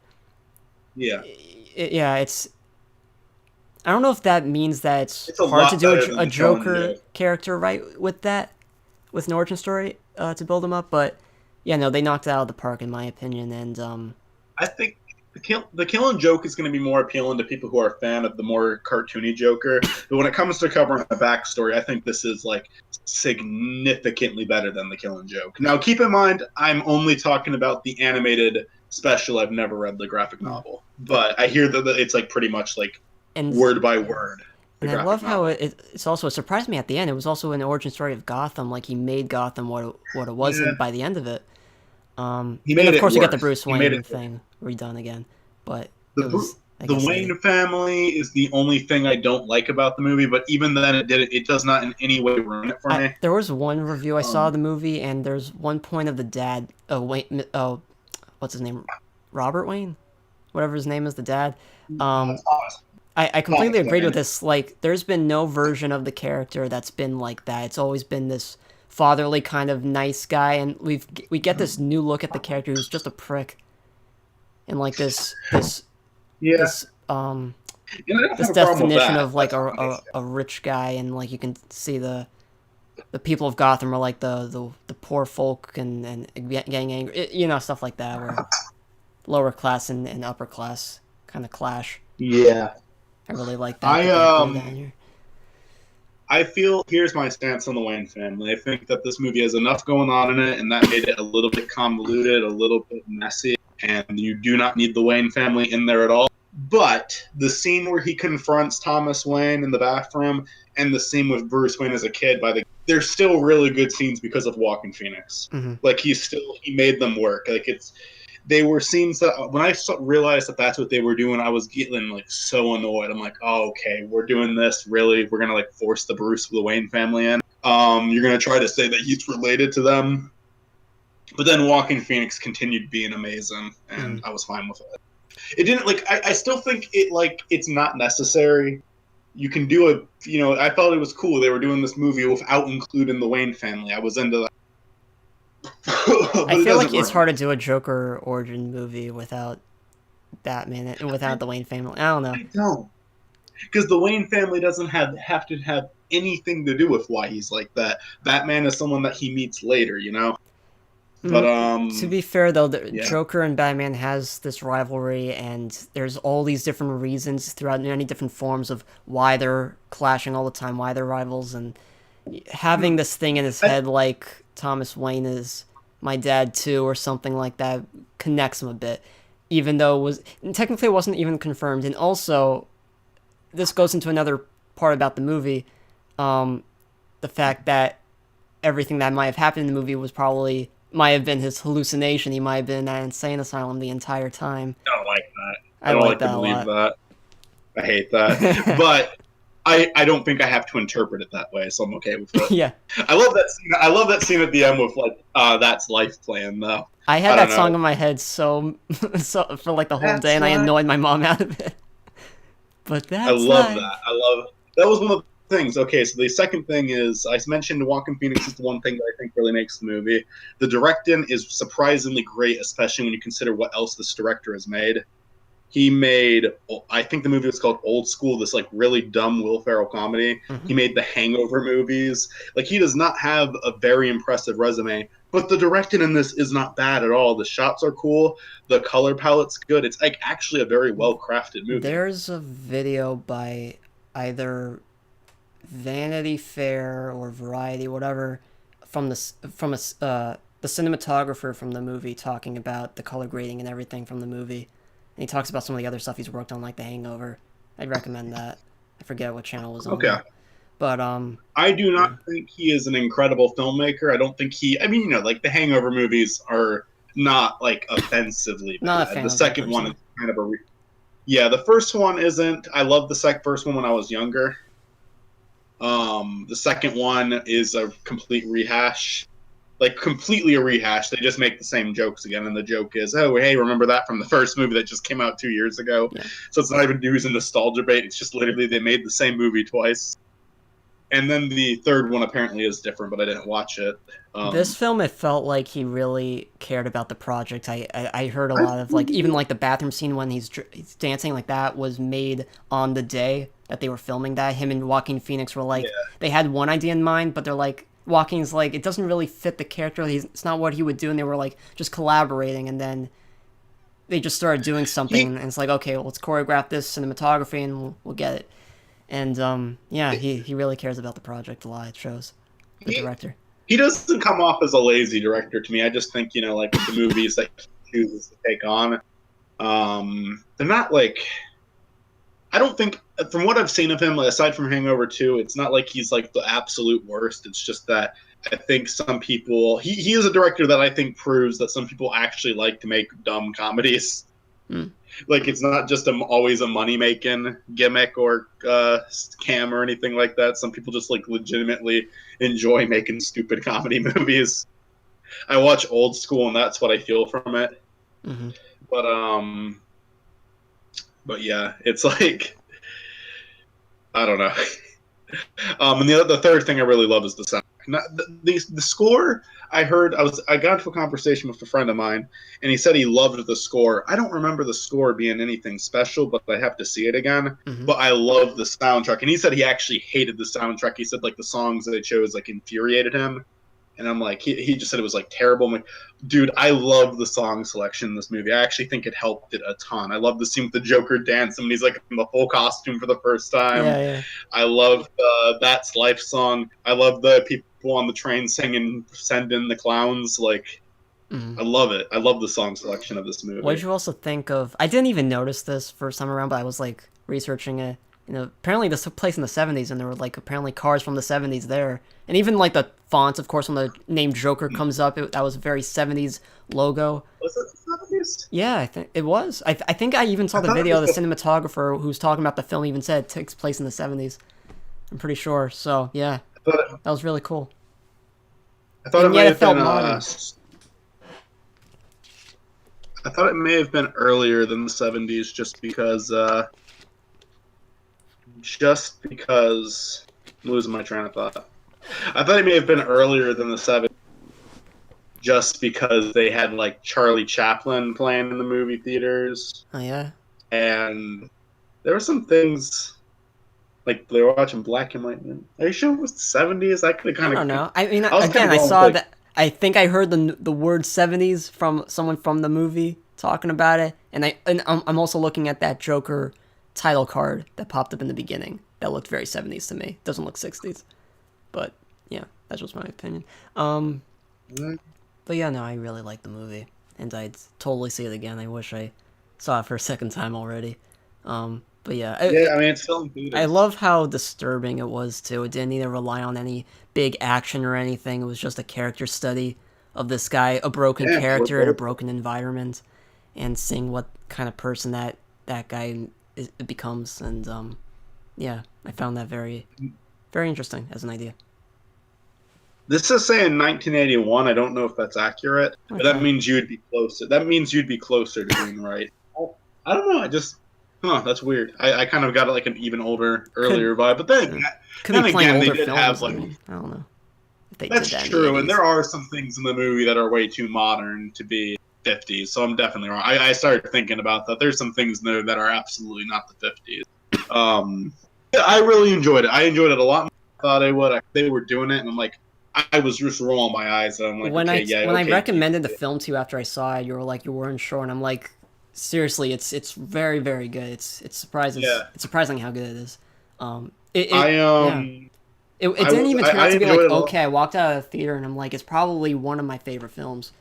it's. I don't know if that means that it's hard to do a Joker character right with an origin story to build him up, but they knocked it out of the park in my opinion. And I think the Killing Joke is going to be more appealing to people who are a fan of the more cartoony Joker. But when it comes to covering a backstory, I think this is like significantly better than the Killing Joke. Now, keep in mind, I'm only talking about the animated special. I've never read the graphic novel, but I hear that it's like pretty much like and word by word. The and I graphic love how novel. it's also, it surprised me at the end. It was also an origin story of Gotham. Like he made Gotham what it was Yeah, by the end of it. he And made of it course you get the worse. Bruce He made Wayne it. thing redone again, but it The was, I the guess, needed. Wayne family is the only thing I don't like about the movie, but even then, it does not in any way ruin it for me. There was one review I saw Um, of the movie, and there's one point of the dad, Wayne, what's his name, Robert Wayne, whatever his name is, the dad. Um, Thomas, I completely Thomas agreed with Wayne. this. Like, there's been no version of the character that's been like that. It's always been this fatherly kind of nice guy, and we get this new look at the character who's just a prick, and like Yeah, this and I don't this have a problem with definition that. of like That's nice. a rich guy, and like you can see the people of Gotham are like the poor folk and getting angry, stuff like that, where lower class and upper class kind of clash. Yeah, I really like I that they included that in here. I feel here's my stance on the Wayne family. I think that this movie has enough going on in it, and that made it a little bit convoluted, a little bit messy, and you do not need the Wayne family in there at all. But the scene where he confronts Thomas Wayne in the bathroom, and the scene with Bruce Wayne as a kid, they're still really good scenes because of Walking Phoenix. Mm-hmm. Like he made them work. Like they were scenes that when I realized that that's what they were doing, I was getting like so annoyed. I'm like, oh, okay, we're doing this. Really, we're gonna like force the Bruce Wayne family in. You're gonna try to say that he's related to them, but then Walking Phoenix continued being amazing, and Mm-hmm. I was fine with it. It didn't like. I still think it's not necessary. You can do a. I thought it was cool they were doing this movie without including the Wayne family. I was into that. I But it feel doesn't like it's ruin hard to it. do a Joker origin movie without Batman and without the Wayne family. I don't know. I don't. Because the Wayne family doesn't have to have anything to do with why he's like that. Batman is someone that he meets later. But To be fair, though, the yeah, Joker and Batman has this rivalry, and there's all these different reasons throughout many different forms of why they're clashing all the time, why they're rivals, and having this thing in his I, head like Thomas Wayne is my dad too, or something like that, connects him a bit, even though technically it wasn't even confirmed. And also, this goes into another part about the movie, um, the fact that everything that might have happened in the movie might have been his hallucination. He might have been in that insane asylum the entire time. don't like that. I I don't like like to that a believe lot. that. I hate that. But I don't think I have to interpret it that way, so I'm okay with it. Yeah, I love that scene. I love that scene at the end with like, that's life plan though. I I had don't that song know. in my head so for like the whole day, That's and I life. annoyed my mom out of it. But I that's love that. life. I love that was one of the things. Okay, so the second thing is I mentioned Walking Phoenix is the one thing that I think really makes the movie. The directing is surprisingly great, especially when you consider what else this director has made. He made, I think the movie was called Old School, this like really dumb Will Ferrell comedy. Hmm. He made the Hangover movies. Like he does not have a very impressive resume, but the directing in this is not bad at all. The shots are cool. The color palette's good. It's like actually a very well crafted movie. There's a video by either Vanity Fair or Variety, whatever, the cinematographer from the movie talking about the color grading and everything from the movie, and he talks about some of the other stuff he's worked on, like The Hangover. I'd recommend that. I forget what channel it was on Okay. though, but I do not yeah, think he is an incredible filmmaker. I don't think I mean, like the Hangover movies are not like offensively not a bad. fan The of them second one is personally. kind of yeah, the first one isn't. I love the first one when I was younger. The second one is a complete rehash, like completely a rehash. They just make the same jokes again, and the joke is, "Oh, hey, remember that from the first movie that just came out 2 years ago?" Yeah, So it's not even using nostalgia bait. It's just literally they made the same movie twice. And then the third one apparently is different, but I didn't watch it. this Um, film, it felt like he really cared about the project. I heard a I lot of like, even really, like the bathroom scene when he's dancing, like that was made on the day that they were filming that. Him and Joaquin Phoenix were like, yeah. they had one idea in mind, but they're like, Joaquin's like, it doesn't really fit the character. It's not what he would do, and they were like just collaborating, and then they just started doing something, He and it's like, okay, well, let's choreograph this cinematography, and we'll get it. And yeah, he really cares about the project a lot. It shows, the he director. he doesn't come off as a lazy director to me. I just think like with the movies that he chooses to take on, they're not like I don't think from what I've seen of him, like, aside from Hangover 2, it's not like he's like the absolute worst. It's just that I think some people he is a director that I think proves that some people actually like to make dumb comedies. Hmm. Like it's not just always a money making gimmick or scam or anything like that. Some people just like legitimately enjoy making stupid comedy movies. I watch Old School, and that's what I feel from it. Mm-hmm. But um, but yeah, it's like I don't know. And the third thing I really love is the sound. Not, the score. I got into a conversation with a friend of mine, and he said he loved the score. I don't remember the score being anything special, but I have to see it again. Mm-hmm. But I love the soundtrack, and he said he actually hated the soundtrack. He said like the songs that they chose like infuriated him. And I'm like, he just said it was like terrible. I'm like, dude, I love the song selection in this movie. I actually think it helped it a ton. I love the scene with the Joker dancing when he's like in the full costume for the first time. Yeah, yeah. I love That's Life song. I love the people on the train singing Send in the Clowns. Like, Mm-hmm. I love it. I love the song selection of this What movie. did you also think of? I didn't even notice this first time around, but I was like researching it. Apparently this took place in the 70s, and there were like apparently cars from the 70s there, and even like the fonts, of course, when the name Joker comes up, that was a very 70s logo. Was it the 70s? Yeah, I think it was. I think I even saw I the thought it video. The was cinematographer who's talking about the film even said it takes place in the 70s. I'm pretty sure. So yeah, that was really cool. I thought it And might yet it have felt been modern. I thought it may have been earlier than the 70s just because I'm losing my train of thought. I thought it may have been earlier than the 70s just because they had like Charlie Chaplin playing in the movie theaters, Oh yeah. and there were some things like they were watching black and white. Are you sure it was the 70s? I could I kind don't of know. I mean, I was kind again, of I going with saw like that. I think I heard the word 70s from someone from the movie talking about it, and I'm also looking at that Joker title card that popped up in the beginning. That looked very 70s to me. Doesn't look 60s, but yeah, that's just my opinion. Um, but yeah, no, I really like the movie, and I'd totally see it again. I wish I saw it for a second time already. But yeah, yeah. I mean, it's still in I theaters. love how disturbing it was too. It didn't need to rely on any big action or anything. It was just a character study of this guy, a broken Yeah, character in a broken environment, and seeing what kind of person that guy becomes. And yeah, I found that very very interesting as an idea. this is saying 1981. I don't know if that's accurate, but that Okay, means you'd be closer. That means you'd be closer to being right. I don't know. That's weird. I kind of got like an even older, could earlier vibe. But then, uh, could be then playing again, they older did have films. I like mean, I don't know if they did that's that in the true, and '80s. there are some things in the movie that are way too modern to be 50s. So I'm definitely wrong. I started thinking about that. There's some things there that are absolutely not the 50s. Yeah, I really enjoyed it. I enjoyed it a lot more than I thought I would. They were doing it, and I'm like, I was just rolling my eyes, and I'm like, when okay, I yeah, when I okay, geez. recommended the film to you after I saw it, you were like you weren't sure, and I'm like, seriously, it's very very good. Yeah, It's surprising how good it is. It I yeah. It I didn't was even turn I out to be enjoyed like it a lot. okay. I walked out of the theater and I'm like, it's probably one of my favorite films.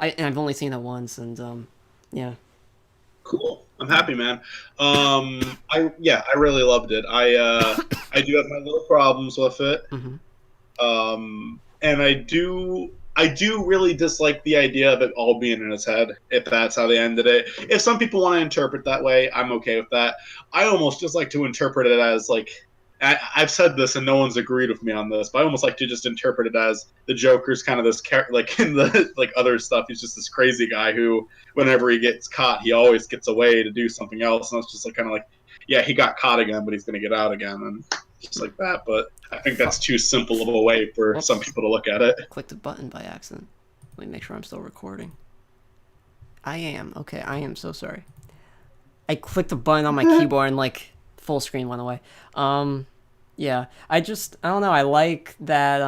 And I've only seen it once, and yeah, Cool. I'm yeah. happy, man. I really loved it. I do have my little problems with it. Mm-hmm. And I do really dislike the idea of it all being in his head, if that's how they ended it. If some people want to interpret that way, I'm okay with that. I almost just like to interpret it as like I've said this and no one's agreed with me on this, but I almost like to just interpret it as the Joker's kind of this like in the like other stuff, he's just this crazy guy who whenever he gets caught, he always gets away to do something else, and it's just like kind of like, yeah, he got caught again, but he's gonna get out again, and just like that. But I think that's Fuck. too simple of a way for some Whoops. people to look at it. Clicked a button by accident. Let me make sure I'm still recording. I am. Okay, I am so sorry. I clicked a button on my keyboard and like full screen went away. Yeah. I don't know, I like that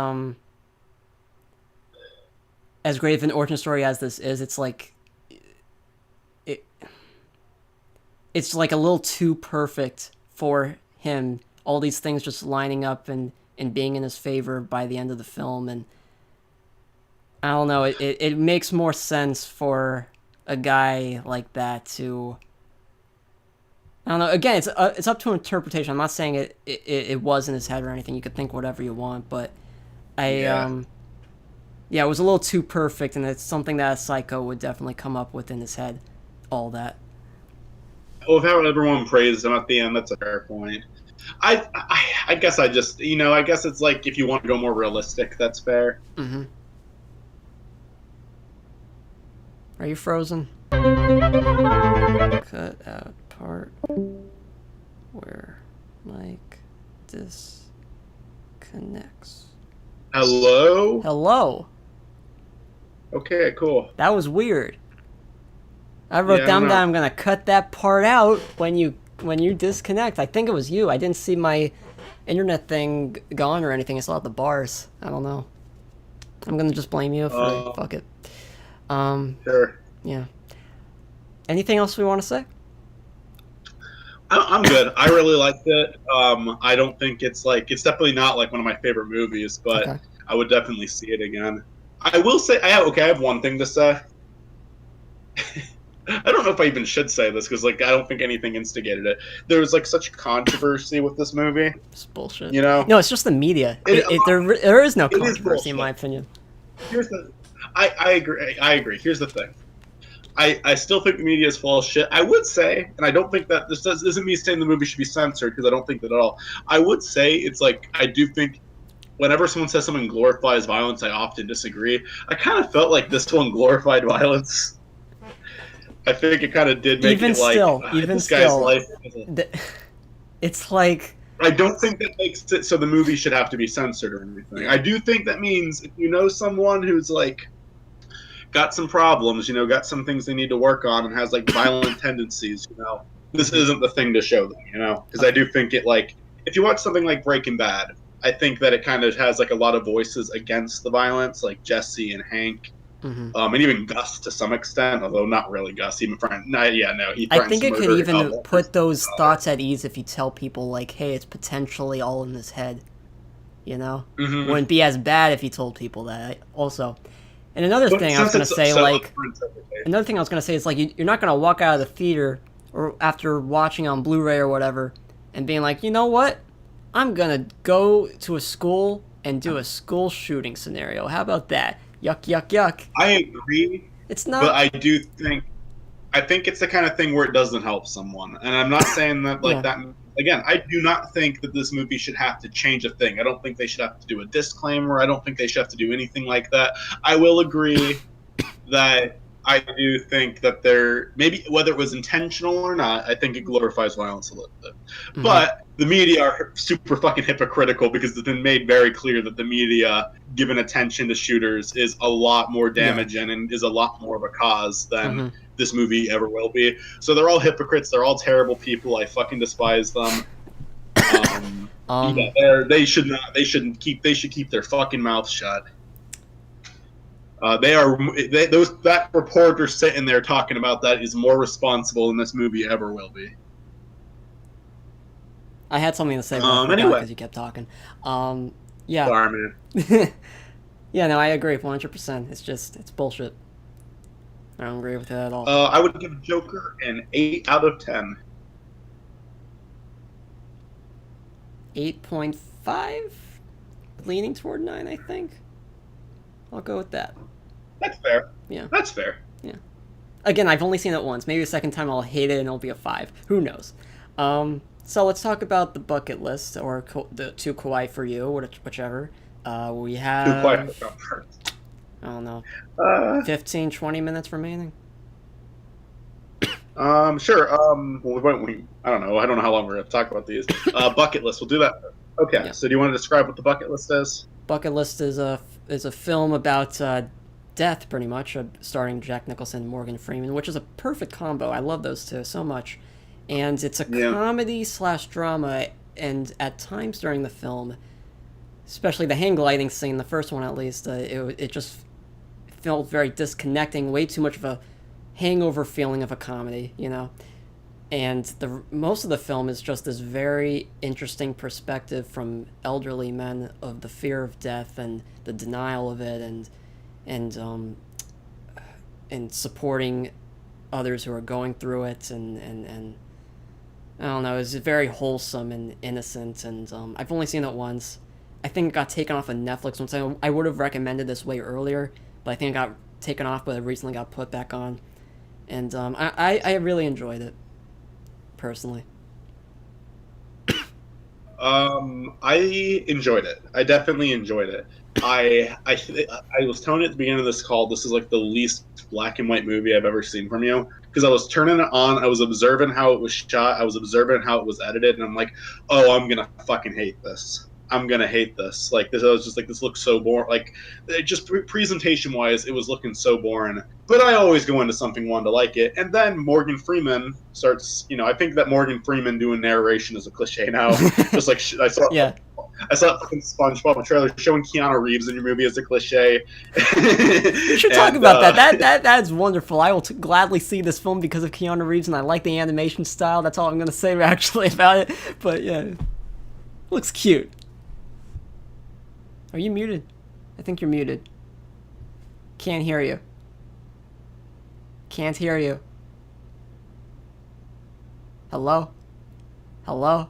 as great of an origin story as this is, it it's like a little too perfect for him. All these things just lining up and being in his favor by the end of the film, and I don't know, it makes more sense for a guy like that to I don't know. Again, it's up to interpretation. I'm not saying it was in his head or anything. You could think whatever you want, but I Yeah. yeah, it was a little too perfect, and it's something that a psycho would definitely come up with in his head. All that. Well, if everyone praised him at the end, that's a fair point. I guess I just, I guess it's like if you want to go more realistic, that's fair. Mm-hmm. Are you frozen? Cut out part where mic disconnects. Hello? Hello. Okay, cool. That was weird. I wrote Yeah, I down don't that know. I'm gonna cut that part out when you disconnect. I think it was you. I didn't see my internet thing gone or anything. I saw the bars. I don't know. I'm gonna just blame you for fuck it. Sure. Yeah. Anything else we want to say? I'm good. I really liked it. I don't think it's definitely not like one of my favorite movies, but Okay. I would definitely see it again. I will say, I have one thing to say. I don't know if I even should say this because I don't think anything instigated it. There was such controversy with this movie. It's bullshit. You know, No, it's just the media. it, There is no it is controversy in bullshit. my opinion. Here's the, I agree. I agree. Here's the thing. I still think the media is full of shit. I would say, and I don't think that this isn't me saying the movie should be censored because I don't think that at all. I would say it's I do think whenever someone says someone glorifies violence, I often disagree. I kind of felt like this one glorified violence. I think it kind of did make Even it still, this guy's life. it's like I don't think that makes it so the movie should have to be censored or anything. I do think that means if you know someone who's got some problems, got some things they need to work on and has violent tendencies, this isn't the thing to show them, because I do think it if you watch something like Breaking Bad, I think that it kind of has a lot of voices against the violence, like Jesse and Hank, and even Gus to some extent, although not really Gus. Even he I threatens think to it could murder even Walter's put those daughter. thoughts at ease if you tell people hey, it's potentially all in his head. Mm-hmm. Wouldn't be as bad if you told people that. Also, and another But thing I was since gonna it's say, so up for interpretation, another thing I was gonna say is you're not gonna walk out of the theater or after watching on Blu-ray or whatever and being like, you know what, I'm gonna go to a school and do a school shooting scenario. How about that? Yuck, yuck, yuck. I agree, It's but not. I think it's the kind of thing where it doesn't help someone. And I'm not saying that Yeah. that. Again, I do not think that this movie should have to change a thing. I don't think they should have to do a disclaimer. I don't think they should have to do anything like that. I will agree that I do think that maybe whether it was intentional or not, I think it glorifies violence a little bit. Mm-hmm. But the media are super fucking hypocritical because it's been made very clear that the media, given attention to shooters, is a lot more damaging and is a lot more of a cause than this movie ever will be. So they're all hypocrites. They're all terrible people. I fucking despise them. They should not. They shouldn't keep. They should keep their fucking mouths shut. That reporter sitting there talking about that is more responsible than this movie ever will be. I had something to say, but I forgot Anyway, because you kept talking. Yeah. Sorry, man. Yeah, no, I agree 100%. It's bullshit. I don't agree with it at all. I would give Joker an 8 out of 10. 8.5? Leaning toward 9, I think. I'll go with that. That's fair. Yeah. That's fair. Yeah. Again, I've only seen it once. Maybe the second time I'll hate it and it'll be a 5. Who knows? So let's talk about the bucket list, or the 2 Kawaii for you, whichever. We have... I don't know. 15, 20 minutes remaining? Sure. I don't know. I don't know how long we're going to talk about these. Bucket list. We'll do that. Okay. Yeah. So do you want to describe what the bucket list is? Bucket List is a film about death, pretty much, starring Jack Nicholson and Morgan Freeman, which is a perfect combo. I love those two so much. And it's a comedy/drama, and at times during the film, especially the hang gliding scene, the first one at least, it just felt very disconnecting, way too much of a hangover feeling of a comedy, And most of the film is just this very interesting perspective from elderly men of the fear of death and the denial of it, and supporting others who are going through it, and I don't know. It's very wholesome and innocent, and I've only seen it once. I think it got taken off of Netflix once. I would have recommended this way earlier, but I think it got taken off, but it recently got put back on. And I really enjoyed it, personally. I enjoyed it. I definitely enjoyed it. I was telling you at the beginning of this call, this is like the least black and white movie I've ever seen from you, because I was turning it on, I was observing how it was shot, I was observing how it was edited, and I'm like, oh, I'm gonna fucking hate this. I'm gonna hate this. Like this, I was just like, this looks so boring. Like, it just presentation wise, it was looking so boring. But I always go into something one to like it, and then Morgan Freeman starts. You know, I think that Morgan Freeman doing narration is a cliche now. Just like I saw. Yeah. I saw fucking SpongeBob trailer showing Keanu Reeves in your movie as a cliche. We should talk about that. That's wonderful. I will gladly see this film because of Keanu Reeves, and I like the animation style. That's all I'm gonna say actually about it. But yeah, looks cute. Are you muted? I think you're muted. Can't hear you. Can't hear you. Hello? Hello?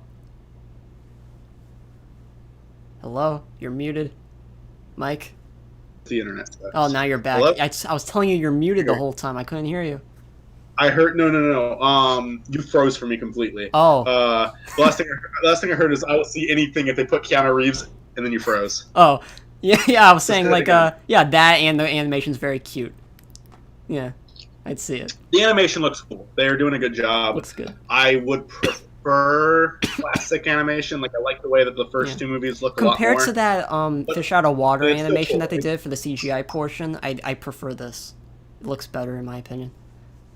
Hello? You're muted? Mike? The internet sucks. Oh, now you're back. I was telling you you're muted the whole time. I couldn't hear you. I heard no. You froze for me completely. Oh. The last thing I heard is I will see anything if they put Keanu Reeves, and then you froze. Oh. Yeah, I was saying like that and the animation's very cute. Yeah. I'd see it. The animation looks cool. They're doing a good job. Looks good. I would prefer classic animation. Like I like the way that the first two movies look a lot more. Compared to that fish out of water animation that they did for the CGI portion, I prefer this. It looks better in my opinion.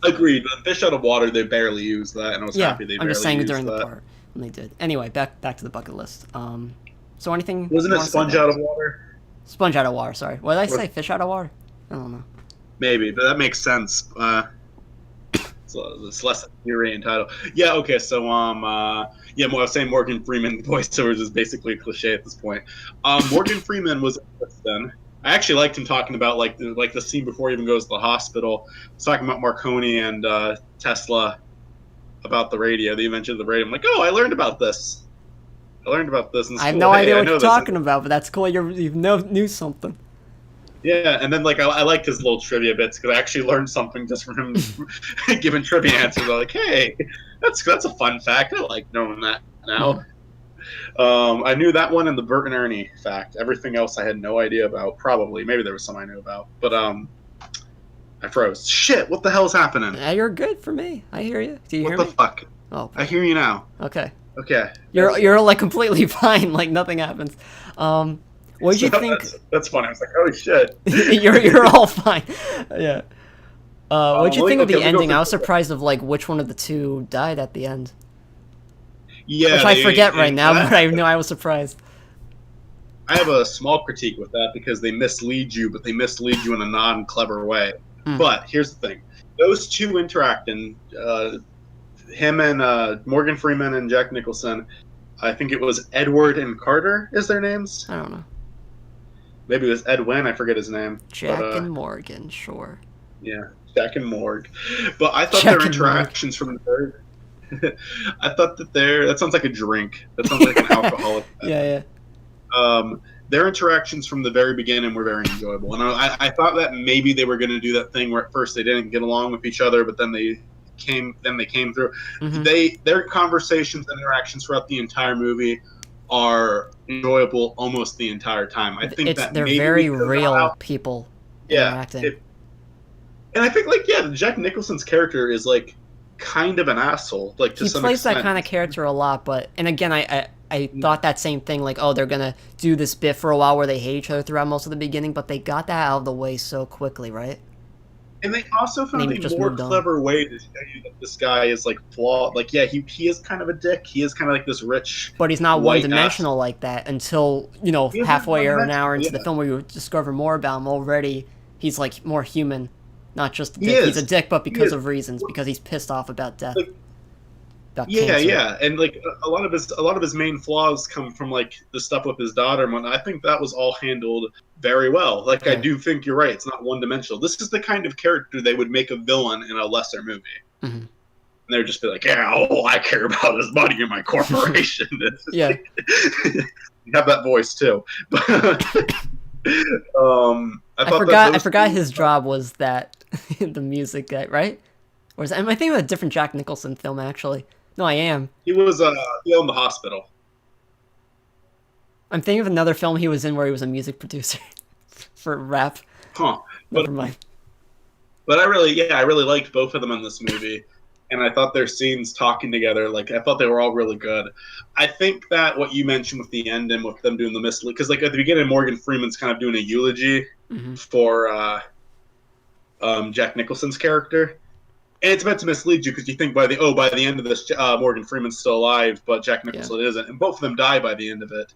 Agreed. But Fish Out of Water, they barely used that, and I was happy they barely used that. I'm just saying during the part when they did. Anyway, back to the bucket list. So anything? Wasn't it Sponge Out of Water? Sponge Out of Water. Sorry. What did I say? Fish Out of Water? I don't know. Maybe, but that makes sense. It's less infuriating title. Yeah. Okay. So I was saying Morgan Freeman voiceovers is basically a cliche at this point. Morgan Freeman was then. I actually liked him talking about like the scene before he even goes to the hospital. He's talking about Marconi and Tesla about the radio. The invention of the radio. I'm like, oh, I learned about this. In school. I have no idea what you're talking about, but that's cool. You knew something. Yeah, and then like I liked his little trivia bits because I actually learned something just from him giving trivia answers. I'm like, hey, that's a fun fact. I like knowing that now. I knew that one and the Bert and Ernie fact. Everything else I had no idea about. Probably, maybe there was some I knew about, but I froze. Shit, what the hell's happening? Yeah, you're good for me. I hear you. Do you hear me? What the fuck? Oh, I hear you now. Okay. Okay. You're like completely fine. Like nothing happens. What did you think? That's funny. I was like, oh shit. you're all fine. Yeah. What did you think of the ending? I was surprised of like which one of the two died at the end. Yeah. Which I forget right now, but I know I was surprised. I have a small critique with that because they mislead you, but they mislead you in a non-clever way. But here's the thing: those two interacting, him and Morgan Freeman and Jack Nicholson. I think it was Edward and Carter is their names. I don't know. Maybe it was Edwin. I forget his name. Jack and Morgan, sure. Yeah, Jack and Morg. But I thought their interactions from the very... I thought that sounds like a drink. That sounds like an alcoholic. Yeah. Their interactions from the very beginning were very enjoyable. And I thought that maybe they were going to do that thing where at first they didn't get along with each other, but then they came through. Their conversations and interactions throughout the entire movie are enjoyable almost the entire time. I think they're very real people interacting. And I think Jack Nicholson's character is like kind of an asshole. Like to some extent. He plays that kind of character a lot, but and again I thought that same thing, like, oh, they're gonna do this bit for a while where they hate each other throughout most of the beginning, but they got that out of the way so quickly, right? And they also found a more clever way to show you that this guy is like flawed. Like, yeah, he is kind of a dick. He is kind of like this rich, but he's not one-dimensional like that until halfway or an hour into the film where you discover more about him. Already, he's like more human, not just a dick. He's a dick, but because of reasons, because he's pissed off about death. Yeah, and like a lot of his main flaws come from like the stuff with his daughter. And I think that was all handled very well. Like, I do think you're right. It's not one dimensional. This is the kind of character they would make a villain in a lesser movie. they're just be like, yeah, all I care about is money in my corporation. It's just Yeah. like, you have that voice too. I forgot his job was that the music guy, right? Or am I thinking of a different Jack Nicholson film actually? No, I am. he was he owned the hospital. I'm thinking of another film he was in where he was a music producer for rap. Huh. Never mind. But I really liked both of them in this movie. And I thought their scenes talking together, like, I thought they were all really good. I think that what you mentioned with the end and with them doing the mislead, because, like, at the beginning, Morgan Freeman's kind of doing a eulogy for Jack Nicholson's character. And it's meant to mislead you because you think by the end of this, Morgan Freeman's still alive, but Jack Nicholson isn't. And both of them die by the end of it.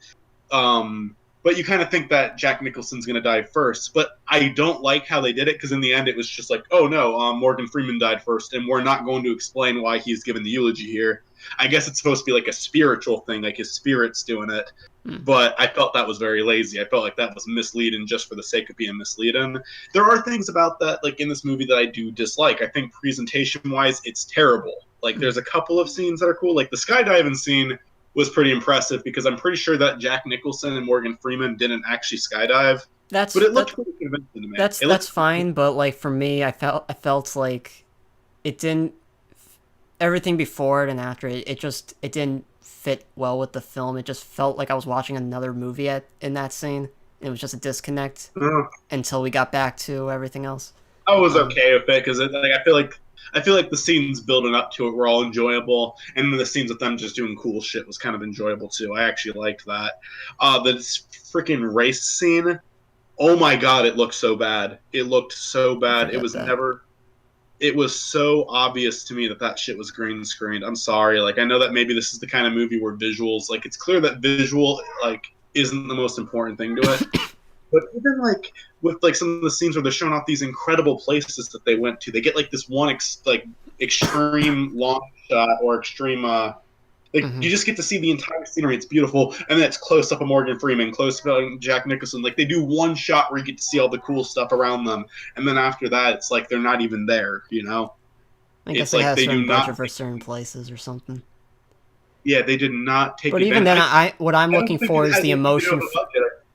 But you kind of think that Jack Nicholson's going to die first. But I don't like how they did it because in the end it was just like, oh no, Morgan Freeman died first, and we're not going to explain why he's given the eulogy here. I guess it's supposed to be like a spiritual thing, like his spirit's doing it. But I felt that was very lazy. I felt like that was misleading just for the sake of being misleading. There are things about that, like in this movie, that I do dislike. I think presentation-wise, it's terrible. Like there's a couple of scenes that are cool. Like the skydiving scene was pretty impressive because I'm pretty sure that Jack Nicholson and Morgan Freeman didn't actually skydive. But it looked pretty convincing to me. That's fine, but like for me, I felt like it didn't. Everything before it and after it, it didn't fit well with the film. It just felt like I was watching another movie in that scene. It was just a disconnect until we got back to everything else. I was okay with it because I feel like the scenes building up to it were all enjoyable, and then the scenes with them just doing cool shit was kind of enjoyable too. I actually liked that. The freaking race scene, oh my god, it looked so bad. It looked so bad. It was so obvious to me that shit was green screened. I'm sorry. Like, I know that maybe this is the kind of movie where visuals, like, it's clear that visual, like, isn't the most important thing to it. But even, like, with, like, some of the scenes where they're showing off these incredible places that they went to, they get, like, this one, extreme long shot or extreme, you just get to see the entire scenery. It's beautiful. And then it's close up of Morgan Freeman, close up of Jack Nicholson. Like, they do one shot where you get to see all the cool stuff around them. And then after that, it's like they're not even there, you know? I guess they have certain budget for certain places or something. Yeah, they did not take advantage. But even then, what I'm looking for is the emotion.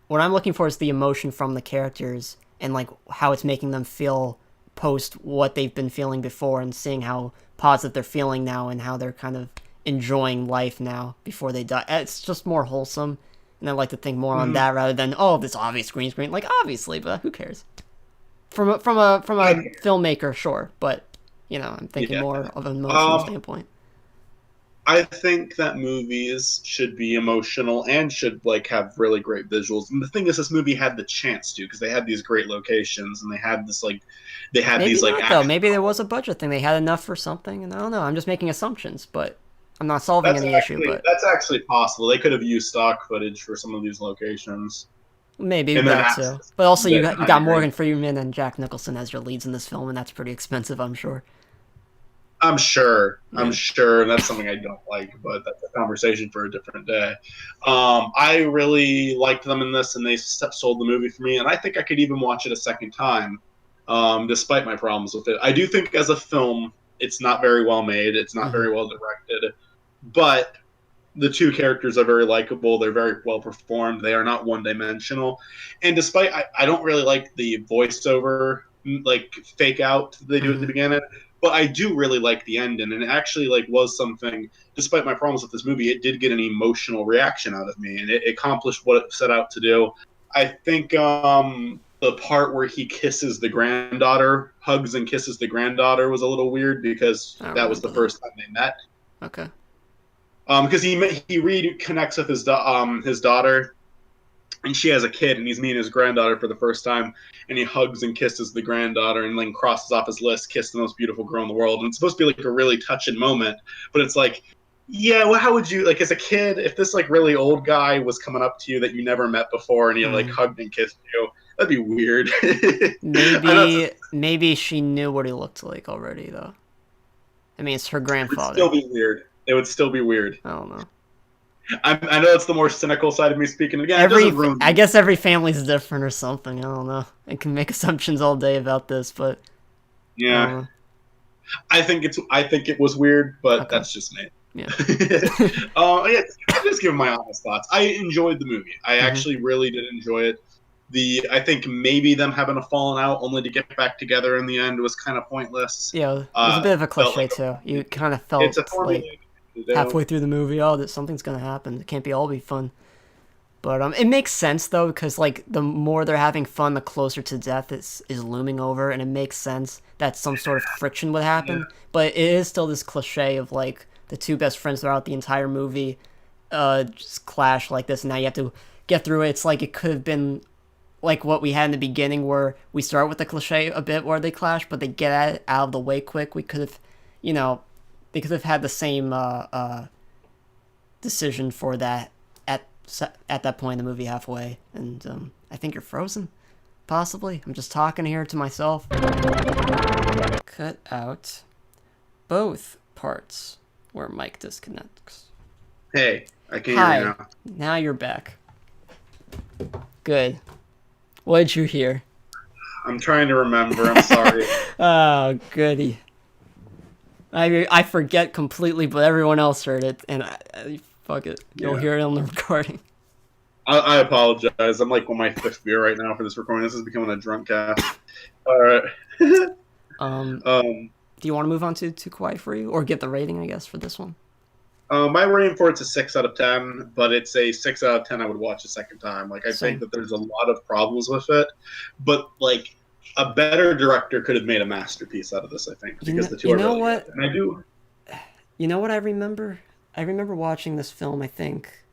What I'm looking for is the emotion from the characters and, like, how it's making them feel post what they've been feeling before and seeing how positive they're feeling now and how they're kind of enjoying life now before they die. It's just more wholesome, and I like to think more on that rather than this obvious green screen. Like, obviously, but who cares? From a filmmaker, sure, but I'm thinking more of an emotional standpoint. I think that movies should be emotional and should have really great visuals. And the thing is, this movie had the chance to, because they had these great locations and they had this maybe there was a budget thing. They had enough for something, and I don't know. I'm just making assumptions, but I'm not solving any issue. But that's actually possible. They could have used stock footage for some of these locations. Maybe that too. But also, you got Morgan Freeman and Jack Nicholson as your leads in this film, and that's pretty expensive, I'm sure. I'm sure, and that's something I don't like, but that's a conversation for a different day. I really liked them in this, and they sold the movie for me, and I think I could even watch it a second time, despite my problems with it. I do think as a film, it's not very well made. It's not very well directed, but the two characters are very likable. They're very well performed. They are not one-dimensional, and despite I don't really like the voiceover fake out they do at the beginning. But I do really like the ending, and it actually was something. Despite my problems with this movie, it did get an emotional reaction out of me, and it accomplished what it set out to do. I think the part where he kisses the granddaughter, hugs and kisses the granddaughter, was a little weird because that was the first time they met. Okay. Because he reconnects with his daughter. And she has a kid, and he's meeting his granddaughter for the first time, and he hugs and kisses the granddaughter and then crosses off his list, kiss the most beautiful girl in the world. And it's supposed to be a really touching moment, but it's how would you, as a kid, if this really old guy was coming up to you that you never met before and he hugged and kissed you, that'd be weird. Maybe she knew what he looked like already, though. I mean, it's her grandfather. It would still be weird. It would still be weird. I don't know. I know it's the more cynical side of me speaking. Again, I guess every family's different or something. I don't know. I can make assumptions all day about this, but yeah. I think it was weird, but Okay. that's just me. Yeah. Yeah, just give my honest thoughts. I enjoyed the movie. I Hmm. actually really did enjoy it. I think maybe them having a falling out only to get back together in the end was kind of pointless. Yeah, it was a bit of a Felt cliche like too. You kind of it's a felt formula like to do. halfway through the movie, oh, that something's gonna happen. It can't be all be fun. But it makes sense though because like the more they're having fun, the closer to death is looming over, and it makes sense that some sort of friction would Yeah, happen. But it is still this cliche of like the two best friends throughout the entire movie, just clash like this, and now you have to get through it. It's like it could have been like what we had in the beginning, where we start with the cliche a bit where they clash, but they get it out of the way quick. We could have, you know, they could have had the same decision for that at at that point in the movie halfway. And I think you're frozen. Possibly. I'm just talking here to myself. Cut out both parts where Mike disconnects. hey, I can hear you Hi. now. Now you're back. Good. What did you hear? I'm trying to remember. I'm sorry. Oh, goody. I forget completely, but everyone else heard it, and fuck it. You'll Yeah, hear it on the recording. I apologize. I'm like on my fifth beer right now for this recording. This is becoming a drunk cast. All right. Um, um, do you want to move on to Kawaii for you, or give the rating, I guess, for this one? my rating for it's a 6 out of 10, but it's a 6 out of 10 I would watch a second time. Like I think Same. that there's a lot of problems with it, but like a better director could have made a masterpiece out of this. I think because the two You are know really good, what? and I do. You know what I remember? I remember watching this film. I think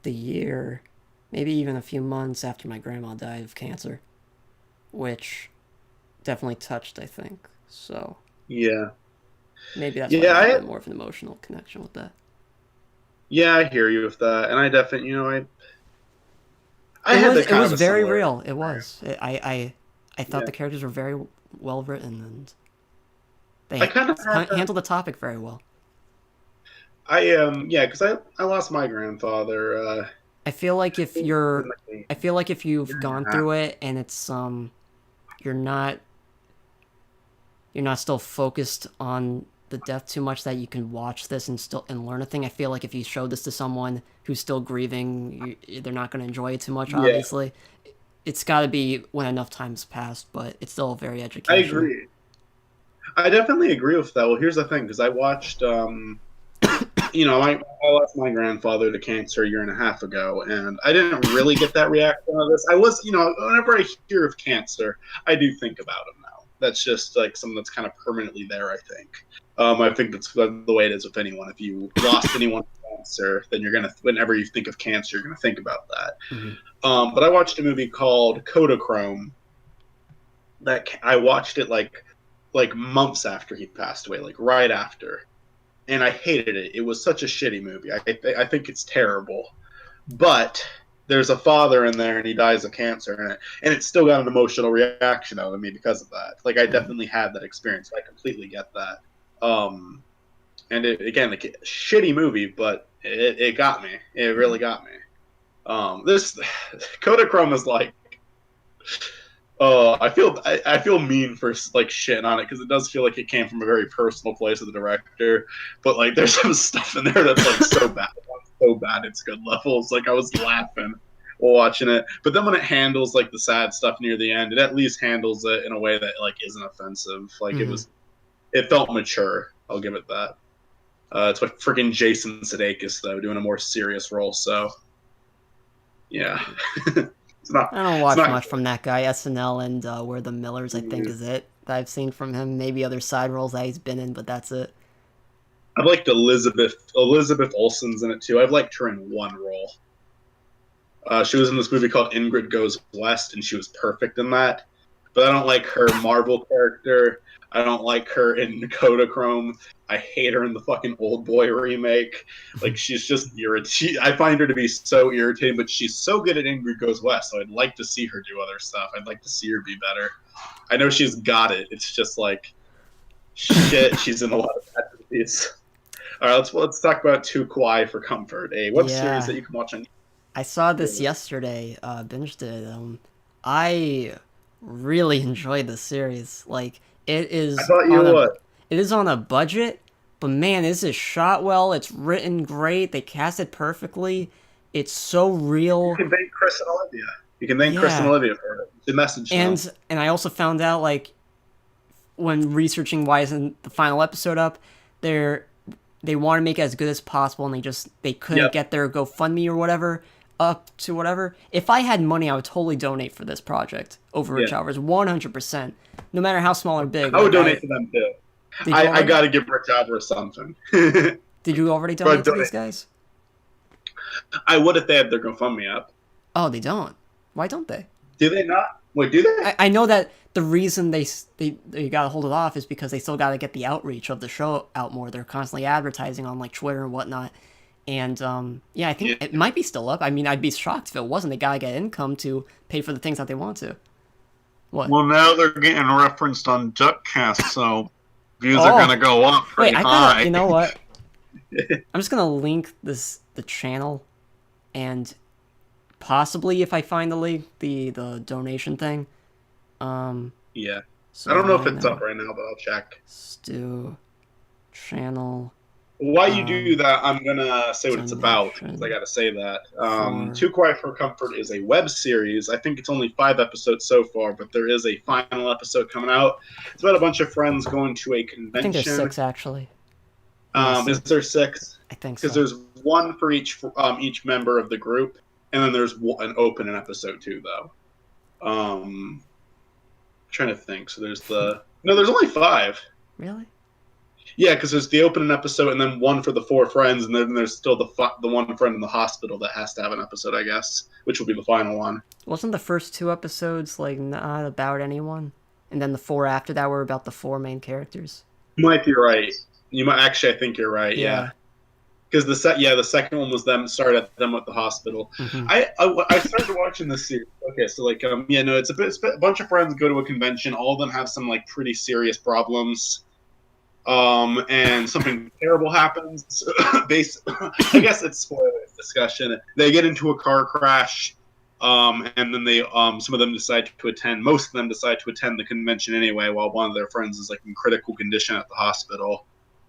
the year, maybe even a few months after my grandma died of cancer, which definitely touched. I think so. Yeah, Maybe that's why I yeah, have a bit more of an emotional connection with that. yeah. I hear you with that, and I definitely, I It had was the it kind was of a very similar real. It experience. was. I thought Yeah, the characters were very well written, and I they kind of had that. handled the topic very well. Yeah, because I lost my grandfather. I feel like if In you're, like a I feel like if you've year and gone a half. through it and it's you're not you're not still focused on the death too much, that you can watch this and still and learn a thing. I feel like if you showed this to someone who's still grieving, they're not going to enjoy it too much. Yeah, Obviously, it's got to be when enough time's passed, but it's still very I educational. agree. I definitely agree with that. Well, here's the thing, because I watched, I lost my grandfather to cancer a year and a half ago, and I didn't really get that reaction out of this. I was, whenever I hear of cancer, I do think about him now. That's just like something that's kind of permanently there, I think. I think that's the way it is with anyone. If you lost anyone to cancer, then whenever you think of cancer, you're gonna think about that. Hmm. But I watched a movie called Kodachrome. That I watched it like months after he passed away, like right after, and I hated it. It was such a shitty movie. I think it's terrible, but there's a father in there and he dies of cancer, and it still got an emotional reaction out of me because of that. Like I Hmm. definitely had that experience. I completely get that. And again, like shitty movie, but it got me. It Hmm. really got me. This Kodachrome is like I feel mean for like shitting on it because it does feel like it came from a very personal place of the director, but like there's some stuff in there that's like so bad it's good levels. Like I was laughing while watching it, but then when it handles like the sad stuff near the end, it at least handles it in a way that like isn't offensive. Like Hmm. it felt mature. I'll give it that. It's like freaking Jason Sudeikis though doing a more serious role. So yeah, it's not I don't it's watch not. much from that guy. SNL and We're the Millers, I think, is it that I've seen from him. Maybe other side roles that he's been in, but that's it. I've liked Elizabeth Olsen's in it too. I've liked her in one role. She was in this movie called Ingrid Goes West, and she was perfect in that. But I don't like her Marvel character. I don't like her in Kodachrome. I hate her in the fucking Old Boy remake. Like she's just irritating. I find her to be so irritating, but she's so good at Ingrid Goes West. So I'd like to see her do other stuff. I'd like to see her be better. I know she's got it. It's just like shit. She's in a lot of bad movies. All right, let's talk about Too Kawaii for Comfort, a web series Yeah, that you can watch on I saw this YouTube. yesterday. Binged it. I really enjoyed this series. Like it I is thought you on a would. it is on a budget, but man, this is shot well. It's written great. They cast it perfectly. It's so You real. can thank Chris and Olivia. You can thank Chris and Yeah. Olivia for it. The message them. And I also found out, like, when researching why isn't the final episode up, they're they want to make it as good as possible, and they couldn't Yep. get their GoFundMe or whatever up to whatever. If I had money, I would totally donate for this project over Rich Yeah. Hours, 100%, no matter how small or big. I would Like, donate to them too. did you I already, got to give Rich Alvarez something. did you already donate to these donate. guys? I would if they had their GoFundMe up. Oh, they don't. Why don't they? Do they not? Wait, do they? I know that the reason they got to hold it off is because they still got to get the outreach of the show out more. They're constantly advertising on like Twitter and whatnot. And yeah, I think it might be still up. I mean, I'd be shocked if it wasn't. They got to get income to pay for the things that they want to. What? Well, now they're getting referenced on DuckCast, so views Oh. are going to go up pretty Wait, I high. thought, you know what? I'm just going to link the channel, and possibly if I find the link, the donation thing. Yeah. So I don't know if it's Rhino, up right now, but I'll check. Stu channel. While you do that, I'm going to say what it's about, donation because I got to say that. for- Too Quiet for Comfort is a web series. I think it's only 5 episodes so far, but there is a final episode coming out. It's about a bunch of friends going to a I convention. think there's 6 actually. Is there 6? I think so. Because there's one for each member of the group, and then there's an open in episode 2, though. Trying to think. So there's there's only 5. Really? Yeah, because there's the opening episode, and then one for the 4 friends, and then there's still the one friend in the hospital that has to have an episode, I guess, which will be the final one. Wasn't the first 2 episodes like not about anyone, and then the 4 after that were about the 4 main characters? You might be right. You might actually. I think you're right. Yeah. Because the second one was started at them at the hospital. Mhm. I started watching this series. Okay, so it's a bunch of friends go to a convention. All of them have some like pretty serious problems. And something terrible happens. I guess it's spoiler discussion. They get into a car crash, and then some of them decide to attend. Most of them decide to attend the convention anyway, while one of their friends is like in critical condition at the hospital.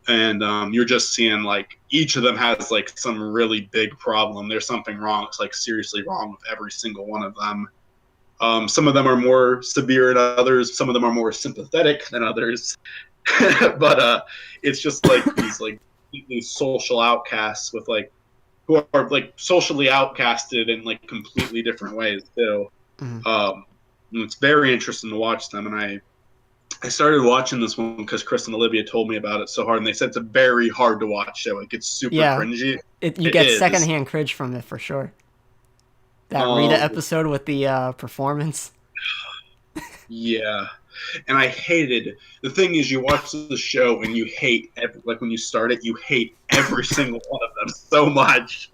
And you're just seeing like each of them has like some really big problem. There's something wrong. It's like seriously wrong with every single one of them. Some of them are more severe than others. Some of them are more sympathetic than others. But it's just like these social outcasts with like who are like socially outcasted in like completely different ways too. Mhm. And it's very interesting to watch them, and I started watching this one because Chris and Olivia told me about it so hard, and they said it's a very hard to watch show. Like it's super cringy. You It get is. secondhand cringe from it for sure. That Rita episode with the performance. Yeah, and I hated. The thing is, you watch the show and you hate like when you start it, you hate every single one of them so much.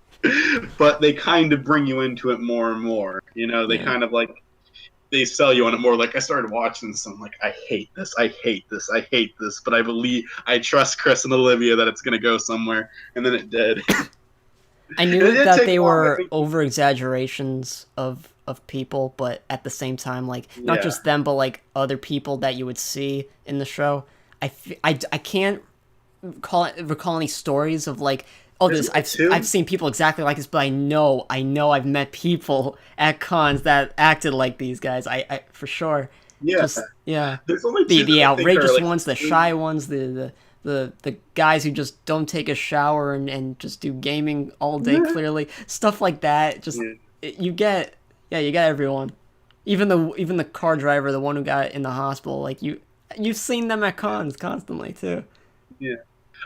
But they kind of bring you into it more and more. You know, they kind of like they sell you on it more. Like I started watching this, and I'm like, I hate this, I hate this, I hate this. But I trust Chris and Olivia that it's gonna go somewhere, and then it did. I knew It did that take they long, I were think. over exaggerations of people, but at the same time, like not Yeah. just them, but like other people that you would see in the show. I can't recall any stories of like, oh, Isn't it too? I've seen people exactly like this, but I know I've met people at cons that acted like these guys. I for sure. Yeah, Just, yeah. there's only two The that I think outrageous are, like, ones, the shy ones, the guys who just don't take a shower and just do gaming all day, clearly stuff like that. Just you get everyone, even the car driver, the one who got in the hospital. Like you've seen them at cons constantly too. Yeah.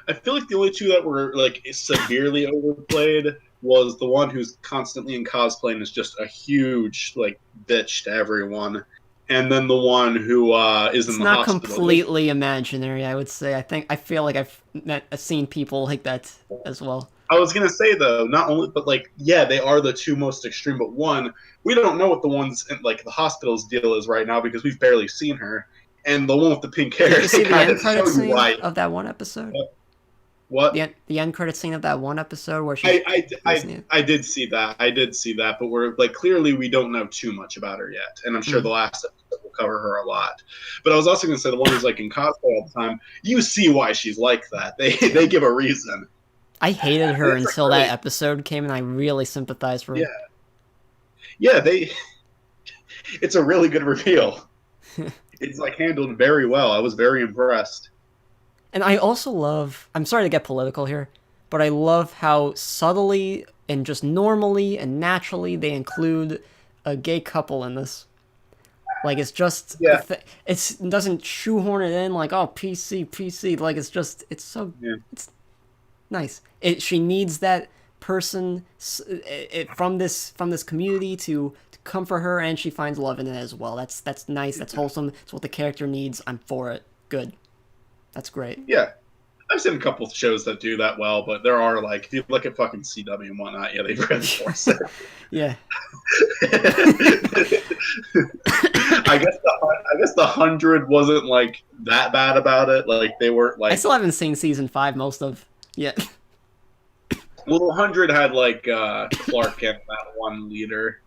I feel like the only two that were like severely overplayed was the one who's constantly in cosplay and is just a huge like bitch to everyone, and then the one who is in It's the not hospital. completely imaginary, I would say. I feel like I've seen people like that as well. I was gonna say though, not only but like yeah, they are the two most extreme. But one, we don't know what the ones in like the hospital's deal is right now because we've barely seen her, and the one with the pink hair. Did you see they the kinda end credit show you scene why. of that one episode? What? The end credit scene of that one episode where she. I did see that. But we're like clearly we don't know too much about her yet, and I'm sure the last episode will people cover her a lot. But I was also going to say the one who's like in cosplay all the time. You see why she's like that. They give a reason. I hated her It's until like, that episode came, and I really sympathized for her. Yeah. It's a really good reveal. It's like handled very well. I was very impressed. And I also love, I'm sorry to get political here, but I love how subtly and just normally and naturally they include a gay couple in this. Like, it's just, it doesn't shoehorn it in like, oh, PC. Like, it's just, it's so, it's nice. She needs that person from this community to comfort her, and she finds love in it as well. That's nice. That's wholesome. It's what the character needs. I'm for it. Good. That's great. Yeah. I've seen a couple of shows that do that well, but there are, like, if you look at fucking CW and whatnot, they really force it. Yeah. I guess the 100 wasn't, like, that bad about it. Like, they weren't, like... I still haven't seen season 5 most of yet. Well, 100 had, like, Clark Kent, that one leader.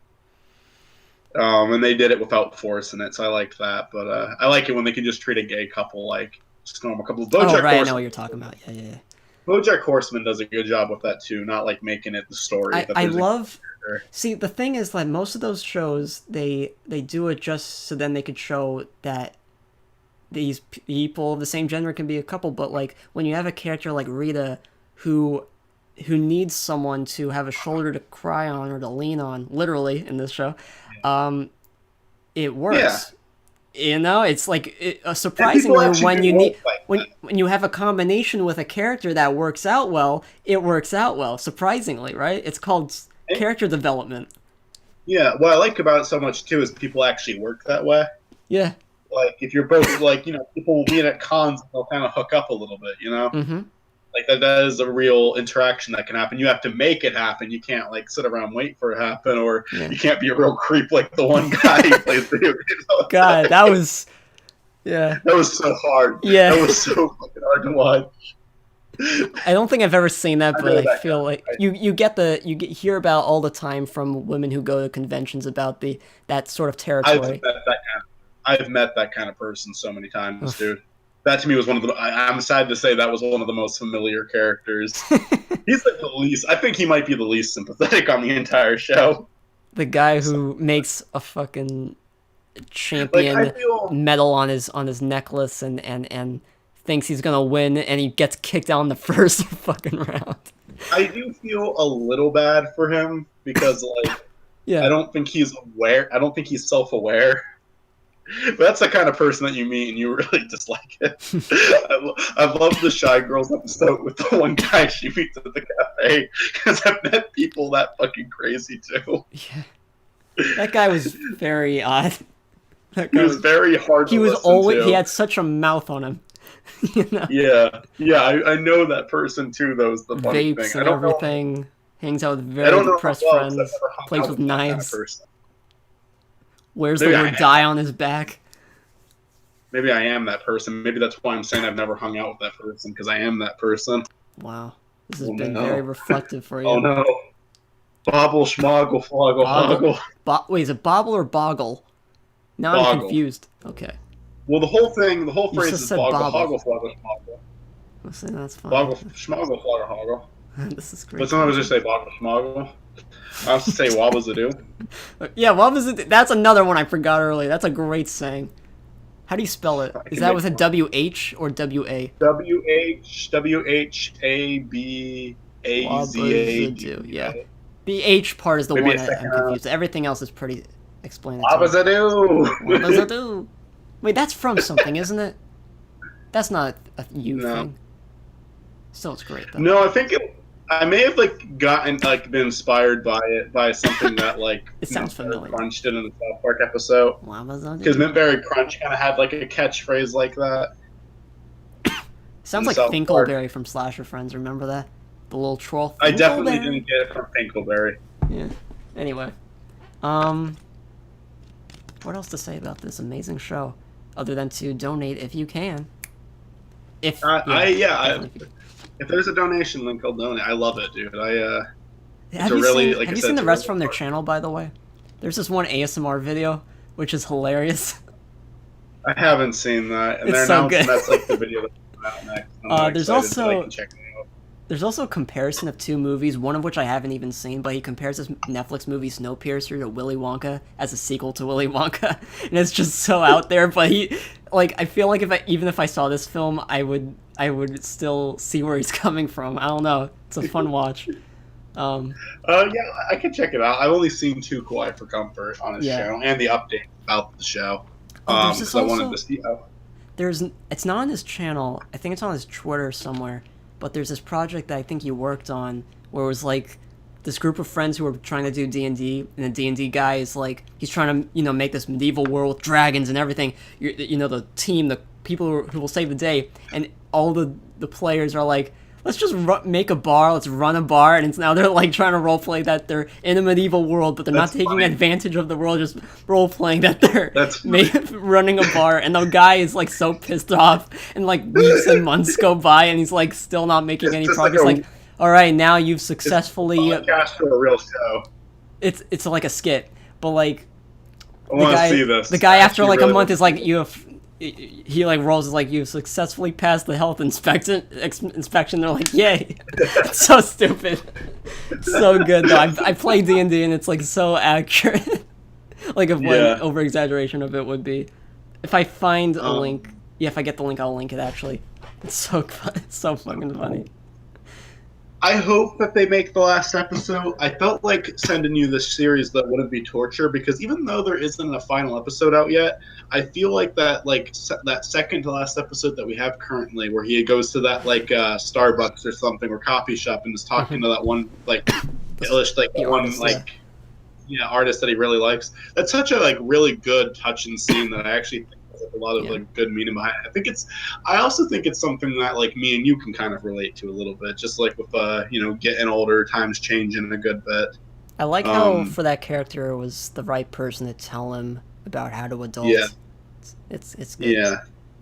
And they did it without forcing it, so I like that. But I like it when they can just treat a gay couple like just a normal couple. BoJack Horseman, I know what you're talking about. Yeah. BoJack Horseman does a good job with that too, not like making it the story. I love. See, the thing is that most of those shows they do it just so then they could show that these people of the same gender can be a couple. But like when you have a character like Rita who needs someone to have a shoulder to cry on or to lean on, literally in this show, it works. Yeah. You know, it's like surprisingly when you have a combination with a character that works out well, it works out well. Surprisingly, right? It's called character development. Yeah, what I like about it so much too is people actually work that way. Yeah. Like if you're both like people will meet at cons, and they'll kind of hook up a little bit. Mm-hmm. Like that is a real interaction that can happen. You have to make it happen. You can't like sit around and wait for it to happen, or you can't be a real creep like the one guy who plays video games. God, that was that was so hard. Yeah, that was so fucking hard to watch. I don't think I've ever seen that, but I feel like you hear about all the time from women who go to conventions about that sort of territory. I've met that kind of person so many times, dude. That to me was one of the. I'm sad to say that was one of the most familiar characters. He's like the least. I think he might be the least sympathetic on the entire show. The guy who makes a fucking champion medal on his necklace and thinks he's gonna win, and he gets kicked out in the first fucking round. I do feel a little bad for him because, like, I don't think he's aware. I don't think he's self-aware. But that's the kind of person that you meet and you really dislike it. I love the Shy Girls episode with the one guy she meets at the cafe, because I've met people that fucking crazy too. Yeah, that guy was very odd. He was very hard to listen to. He had such a mouth on him. Yeah, I know that person too. Though is the funny Vapes thing. And everything. Hangs out with very depressed friends. Plays with knives. Kind of wears the word die on his back. Maybe I am that person. Maybe that's why I'm saying I've never hung out with that person, because I am that person. Wow. This has been very reflective for you. Oh no. Bobble, schmoggle, floggle, hoggle. Wait, is it bobble or boggle? Now I'm confused. Okay. Well, the whole phrase is boggle, hoggle, floggle, schmoggle. That's fine. Boggle, schmoggle, floggle, hoggle. This is great. But sometimes I just say boggle, schmoggle. I have to say wabazadoo. Yeah, wabazadoo. That's another one I forgot earlier. That's a great saying. How do you spell it? Is that with a W-H or W-A? W-H-W-H-A-B-A-Z-A-D. Yeah. The H part is the one that I'm confused. Everything else is pretty explanatory. Wabazadoo! Wait, that's from something, isn't it? That's not a you thing. Still, it's great, though. No, I think I may have been inspired by it, by something that it sounds familiar. Crunch did in the South Park episode. Because Mintberry Crunch kind of had a catchphrase like that. Sounds like Finkelberry from Slasher Friends. Remember that? The little troll. I definitely didn't get it from Finkelberry. Yeah. Anyway, what else to say about this amazing show, other than to donate if you can? If there's a donation link, I'll donate. I love it, dude. Have you seen the rest from their channel, by the way? There's this one ASMR video, which is hilarious. I haven't seen that, and It's they're so announcing good. that's like the video that's coming out next. I'm not There's excited that I also can check it out. there's also a comparison of two movies, one of which I haven't even seen, but he compares this Netflix movie Snowpiercer to Willy Wonka as a sequel to Willy Wonka, and it's just so out there. But I feel like even if I saw this film, I would still see where he's coming from. I don't know. It's a fun watch. Um, Yeah, I can check it out. I've only seen two Kawaii for Comfort on his yeah. channel and the update about the show. Oh, there's this Because I wanted also. to see. It's not on his channel. I think it's on his Twitter somewhere. But there's this project that I think you worked on where it was like this group of friends who were trying to do D&D, and the D&D guy is like he's trying to make this medieval world with dragons and everything. The team, the people who will save the day, and all the players are like, let's just make a bar, let's run a bar, and now they're like trying to roleplay that they're in a medieval world, but they're That's not taking funny. advantage of the world, just roleplaying that they're That's funny. running a bar, and the guy is like so pissed off, and like weeks and months go by, and he's like still not making It's any just progress. like Like, all right, now you've It's successfully. a podcast for a real show. It's like a skit, but like I want to see this. the guy I after actually like a really month want is like you have. He like rolls is like you've successfully passed the health inspection. They're like, yay! It's so stupid, so good though. I play D&D and it's like so accurate. Like of what Yeah. over exaggeration of it would be. If I find a Um, link, yeah, if I get the link, I'll link it. Actually, it's so it's so fucking funny. I hope that they make the last episode. I felt like sending you this series that wouldn't be torture because even though there isn't a final episode out yet, I feel like that that second to last episode that we have currently, where he goes to that Starbucks or something or coffee shop and is talking to that one The artist, artist that he really likes. That's such a really good touching scene that I actually think has a lot of Yeah. good meaning behind it. I also think it's something that me and you can kind of relate to a little bit, just like with getting older, times changing a good bit. I like how for that character it was the right person to tell him about how to adult. Yeah. It's good. Yeah.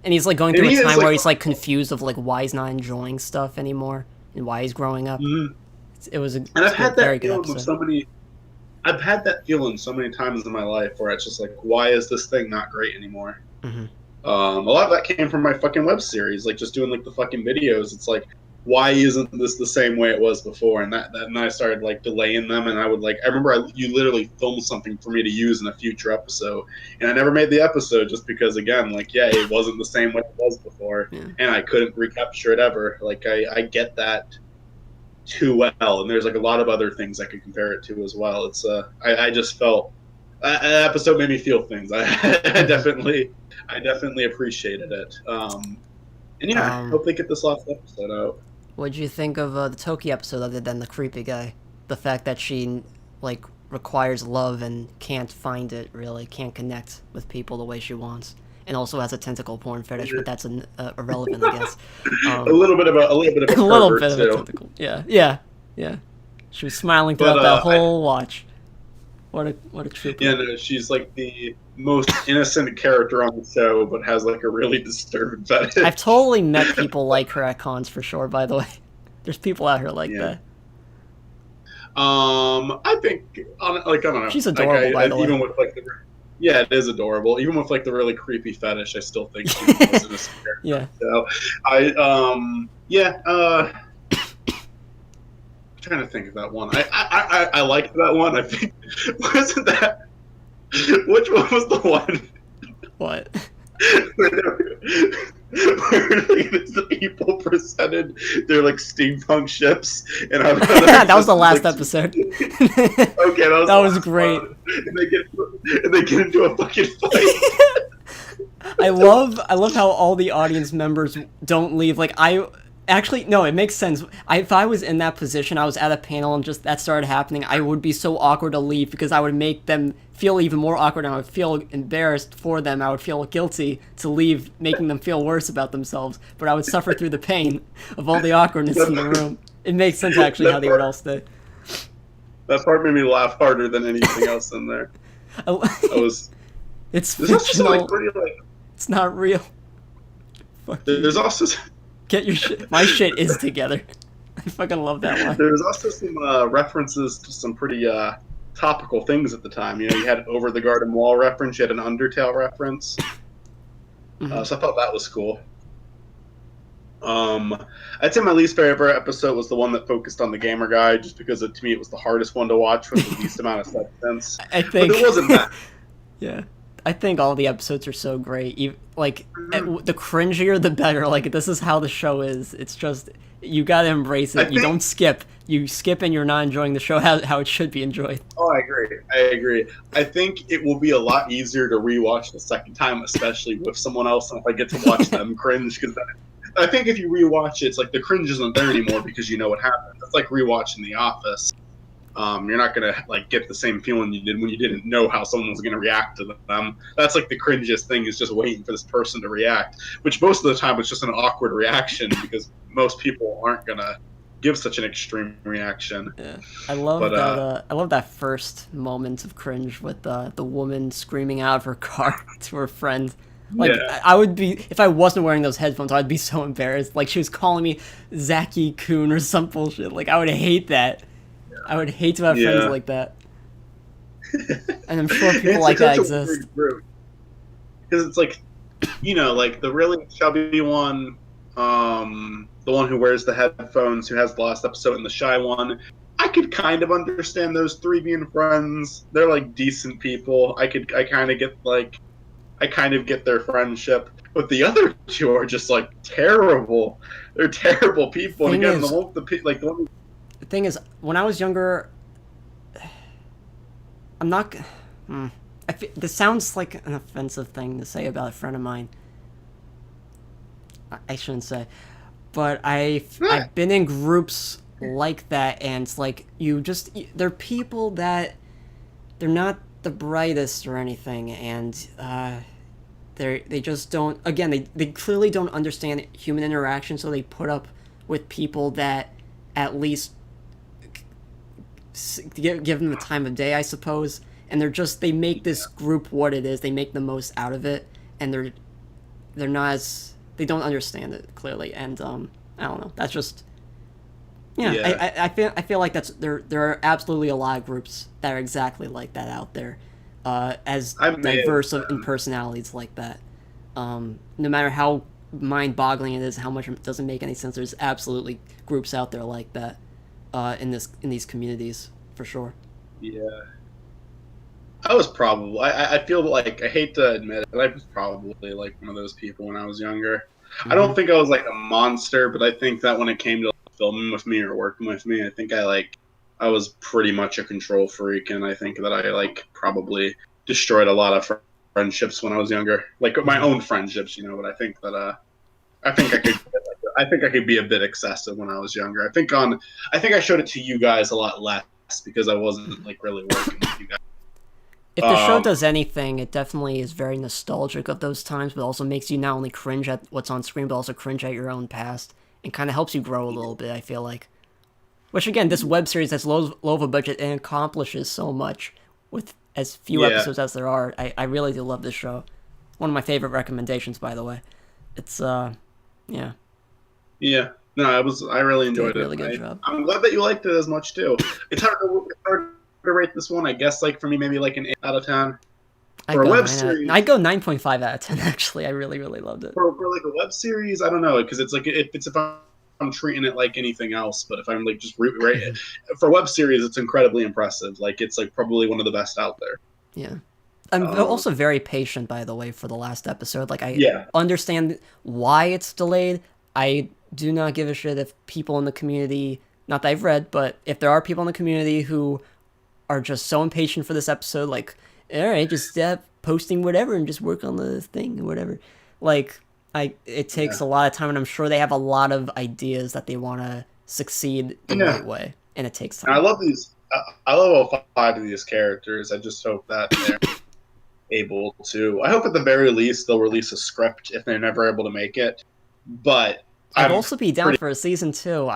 And he's like going And through he a is, time like- where he's like confused of like why he's not enjoying stuff anymore and why he's growing up. Mhm. It was a And I've had very that good feeling with episode. I've had that feeling so many times in my life where it's just like, why is this thing not great anymore? Mhm. A lot of that came from my fucking web series, like just doing the fucking videos. It's like, why isn't this the same way it was before? And and I started delaying them, and I would I remember you literally filmed something for me to use in a future episode, and I never made the episode just because again, it wasn't the same way it was before, Yeah. and I couldn't recapture it ever. I get that too well, and there's a lot of other things I could compare it to as well. It's I just felt that episode made me feel things. I definitely appreciated it. And yeah, I hope they get this last episode out. What'd you think of the Toki episode other than the creepy guy? The fact that she requires love and can't find it, really can't connect with people the way she wants, and also has a tentacle porn fetish, but that's irrelevant, I guess. A little bit of a a little pervert, bit of too. a tentacle. Yeah. She was smiling throughout But, that whole watch. What a trooper. Yeah, no, she's the most innocent character on the show, but has a really disturbed fetish. I've totally met people like her at cons for sure. By the way, there's people out here like Yeah. that. I think I don't know. She's adorable, by the way. Even with yeah, it is adorable. Even with the really creepy fetish, I still think she's the most innocent character. Yeah. So I'm trying to think of that one. I liked that one. I think wasn't that which one was the one What? where the people presented their steampunk ships and That was the last episode. Okay, that That was the last great. one. And they get into a fucking fight. I love how all the audience members don't leave. Actually, no, it makes sense. If I was in that position, I was at a panel and just that started happening, I would be so awkward to leave because I would make them feel even more awkward and I would feel embarrassed for them. I would feel guilty to leave, making them feel worse about themselves, but I would suffer through the pain of all the awkwardness in the room. It makes sense, actually, how they would all stay. That part made me laugh harder than anything else in there. It's There's also some fictional. pretty It's not real. Fuck you. There's also Get your shit. My shit is together. I fucking love that one. There's also some references to some pretty topical things at the time. You had Over the Garden Wall reference, you had an Undertale reference. Hmm. So I thought that was cool. I'd say my least favorite episode was the one that focused on the gamer guy, just because to me it was the hardest one to watch with the least amount of substance. I But it think, wasn't bad. yeah, I think all the episodes are so great. Like Mhm. the cringier, the better. Like this is how the show is. It's just you gotta embrace I it. You think. don't skip. You skip and you're not enjoying the show how it should be enjoyed. Oh, I agree. I agree. I think it will be a lot easier to rewatch the second time, especially with someone else, and if I get to watch them cringe. Because I think if you rewatch it, it's like the cringe isn't there anymore because you know what happened. It's like rewatching The Office. You're not gonna like get the same feeling you did when you didn't know how someone was gonna react to them. That's like the cringiest thing is just waiting for this person to react, which most of the time it's just an awkward reaction because most people aren't gonna give such an extreme reaction. Yeah, I love But that. I love that first moment of cringe with the woman screaming out of her car to her friend. Like yeah, I would be if I wasn't wearing those headphones, I'd be so embarrassed. Like she was calling me Zaki Coon or some bullshit. Like I would hate that. I would hate to have friends yeah. like that. And I'm sure people It's like like that such a exist. weird group because it's like, like the really chubby one, the one who wears the headphones, who has the last episode, and the shy one. I could kind of understand those three being friends. They're like decent people. I kind of get their friendship. But the other two are just like terrible. They're terrible people. And Thing again, is, the one. the thing is, when I was younger, I'm not. Hmm, this sounds like an offensive thing to say about a friend of mine. I shouldn't say, but I've been in groups like that, and it's like they're people that they're not the brightest or anything, and they just don't. Again, they clearly don't understand human interaction, so they put up with people that at least give them the time of day, I suppose. And they make this group what it is. They make the most out of it, and they're not as they don't understand it clearly. And I don't know. That's just yeah. Yeah, I feel like there are absolutely a lot of groups that are exactly like that out there, as I may diverse in have. personalities like that. No matter how mind-boggling it is, how much it doesn't make any sense. There's absolutely groups out there like that, in these communities for sure. Yeah. I was probably. I feel like I hate to admit it, but I was probably like one of those people when I was younger. I Hmm. don't think I was like a monster, but I think that when it came to filming with me or working with me, I think I was pretty much a control freak, and I think that I like probably destroyed a lot of friendships when I was younger, like my Hmm. own friendships, But I think I could be a bit excessive when I was younger. I think I showed it to you guys a lot less because I wasn't like really working with you guys. If the show Um, does anything, it definitely is very nostalgic of those times, but also makes you not only cringe at what's on screen, but also cringe at your own past, and kind of helps you grow a little bit. I feel like, which again, this web series that's low of a budget and accomplishes so much with as few yeah, episodes as there are. I really do love this show. One of my favorite recommendations, by the way. It's yeah, yeah. No, I really did enjoyed a it. really good job. I'm glad that you liked it as much too. It's hard to rate this one. I guess like for me, maybe like an 8 out of 10 I for a go web 9 out. I series. go 9.5 out of 10. Actually, I really loved it. For like a web series, I don't know because it's like if I'm treating it like anything else, but if I'm like just rate it for web series, it's incredibly impressive. Like it's like probably one of the best out there. Yeah. I'm Um, also very patient, by the way, for the last episode. Like, I yeah, understand why it's delayed. I do not give a shit if people in the community, not that I've read, but if there are people in the community who are just so impatient for this episode, like, all right, just stop posting whatever and just work on the thing or whatever. Like, it takes yeah, a lot of time, and I'm sure they have a lot of ideas that they want to succeed the yeah. right way, and it takes And I time. love these. I love all five of these characters. I just hope that they're able to. I hope at the very least they'll release a script if they're never able to make it. But I'd I'm also be down pretty. for a season two.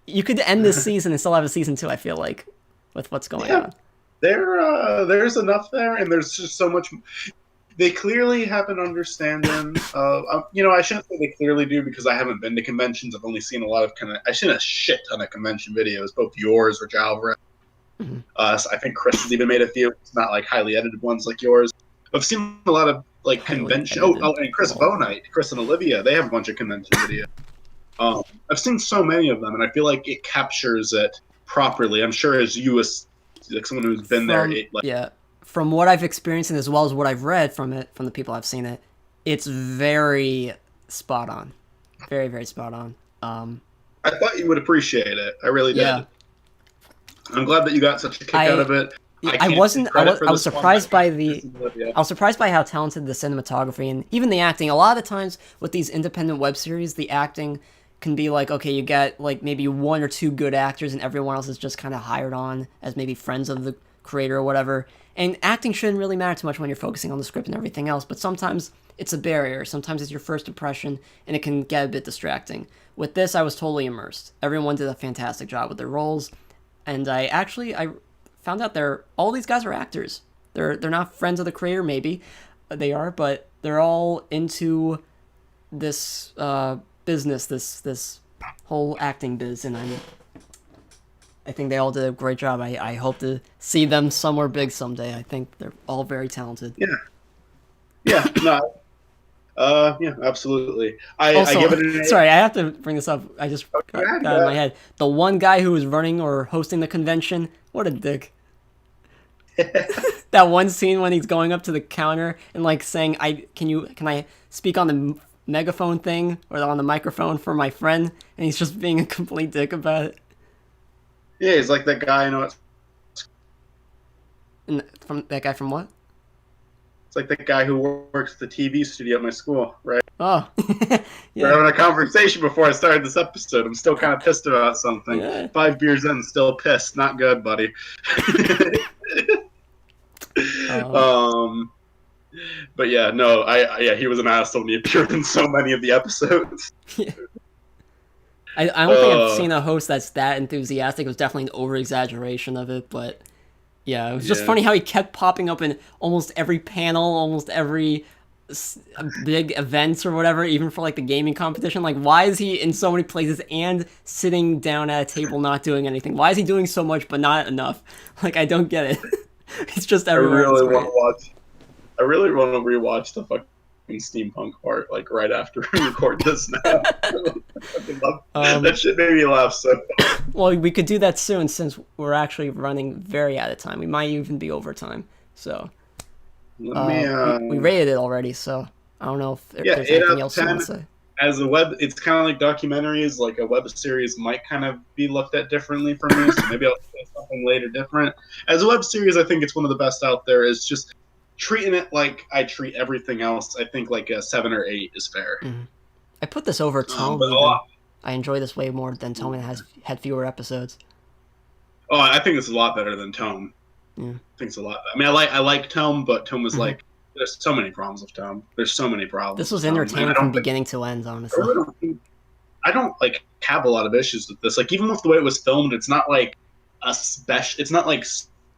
You could end this season and still have a season two. I feel like with what's going Yeah, on. there's enough there, and there's just so much. They clearly have an understanding of, I shouldn't say they clearly do because I haven't been to conventions. I've only seen a lot of I've seen a shit ton of convention videos, both yours, which Alvarez. Hmm. So I think Chris has even made a few. It's not like highly edited ones like yours. I've seen a lot of like Highly convention. edited. And Chris Well, Bonite, Chris and Olivia, they have a bunch of convention videos. I've seen so many of them, and I feel like it captures it properly. I'm sure as you as like someone who's been there, from it like yeah, from what I've experienced and as well as what I've read from it, from the people I've seen it, it's very spot on, very very spot on. I thought you would appreciate it. I really Yeah, did. I'm glad that you got such a kick out I of it. I I can't wasn't take credit for I was this one. I surprised think by Chris the and Olivia. I was surprised by how talented the cinematography and even the acting. A lot of the times with these independent web series, the acting can be like, okay, you get like maybe one or two good actors and everyone else is just kind of hired on as maybe friends of the creator or whatever. And acting shouldn't really matter too much when you're focusing on the script and everything else, but sometimes it's a barrier. Sometimes it's your first impression and it can get a bit distracting. With this, I was totally immersed. Everyone did a fantastic job with their roles, and I found out all these guys are actors. They're not friends of the creator, maybe they are, but they're all into this business, this whole acting biz, and I think they all did a great job. I hope to see them somewhere big someday. I think they're all very talented. Yeah, yeah, no, yeah, absolutely. I Also, give it an A. sorry, I have to bring this up. I just got in my Yeah, head. The one guy who was running or hosting the convention, what a dick. That one scene when he's going up to the counter and like saying, can I speak on the megaphone thing or on the microphone for my friend?" And he's just being a complete dick about it. yeah, he's like that guy. And from that guy from what? It's like the guy who works at the TV studio at my school, right? Oh, We're yeah, having a conversation before I started this episode. I'm still kind of pissed about something. yeah. 5 beers in, still pissed. Not good, buddy. Um, um, but yeah, no, yeah, he was an asshole. And he appeared in so many of the episodes. yeah. I don't think I've seen a host that's that enthusiastic. It was definitely an over exaggeration of it, but yeah, it was just Yeah. funny how he kept popping up in almost every panel, almost every big events or whatever, even for like the gaming competition. Like, why is he in so many places and sitting down at a table not doing anything? Why is he doing so much but not enough? Like, I don't get it. It's just I everywhere. It's really want great. to watch. I really want to rewatch the fucking steampunk part, like right after we record this now. I fucking love that shit. Made me laugh so. Well, we could do that soon since we're actually running very out of time. We might even be over time. So Let me. we rated it already, so I don't know if Yeah, there's 8 out anything of else you 10. want to say. As a web, it's kind of like documentaries. Like a web series might kind of be looked at differently for me. So maybe I'll say something later different. As a web series, I think it's one of the best out there. Is just treating it like I treat everything else. I think like a 7 or 8 is fair. I put this over Tome But a even. lot. I enjoy this way more than Tome, and had fewer episodes. Oh, I think it's a lot better than Tome. Yeah. I think it's a lot. I mean, I like Tome, but Tome was like. There's so many problems with Tome. There's so many problems. This was with Tome. entertaining from beginning to end, honestly. I don't like have a lot of issues with this. Like even with the way it was filmed, it's not like a special. It's not like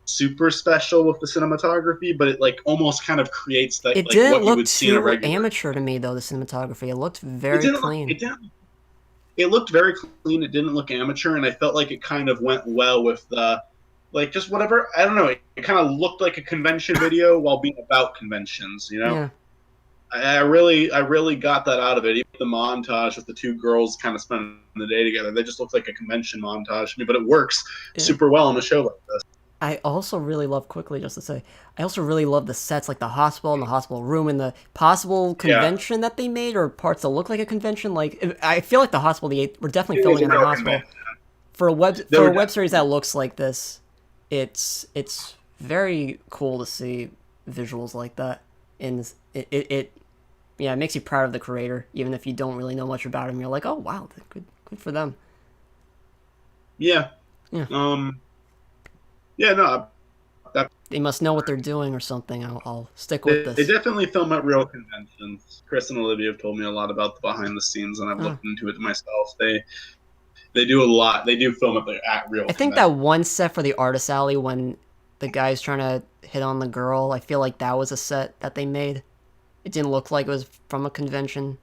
super special with the cinematography, but it like almost kind of creates that It like didn't what you look would see in a too regular. amateur to me, though. The cinematography, it looked It very didn't. clean. It didn't. It looked very clean. It didn't look amateur, and I felt like it kind of went well with the like just whatever. I don't know. It kind of looked like a convention video while being about conventions. You know. Yeah. I really got that out of it. Even the montage with the two girls kind of spending the day together, they just look like a convention montage to me, but it works super well in a show like this. I also really love, quickly just to say, I also really love the sets, like the hospital and the hospital room and the possible convention that they made, or parts that look like a convention. Like, I feel like the hospital, we're definitely filming in a hospital. For a web series that looks like this, it's very cool to see visuals like that. And it makes you proud of the creator, even if you don't really know much about him. You're like, oh wow, good for them. Yeah. Yeah, no. They must know what they're doing or something. I'll stick with this. They definitely film at real conventions. Chris and Olivia have told me a lot about the behind the scenes, and I've looked into it myself. They do a lot. They do film at real. I think that one set for the artist alley when the guy's trying to hit on the girl, I feel like that was a set that they made. It didn't look like it was from a convention.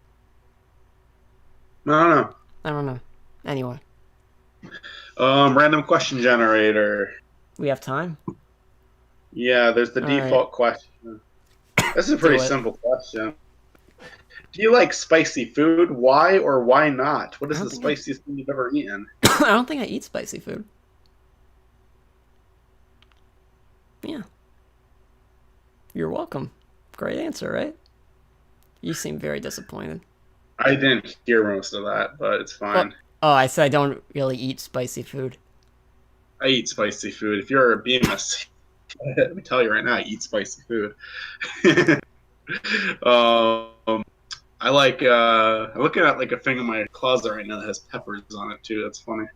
I don't know. Anyway. Random question generator. We have time? Yeah, there's the default question. This is a Do pretty it. simple question. Do you like spicy food? Why or why not? What I is don't the think I. spiciest thing you've ever eaten? I don't think I eat spicy food. Yeah. You're welcome. Great answer, right? You seem very disappointed. I didn't hear most of that, but it's Oh, fine. oh, I said I don't really eat spicy food. I eat spicy food. If you're being a, let me tell you right now, I eat spicy food. um, I like. I'm looking at like a thing in my closet right now that has peppers on it too. That's funny.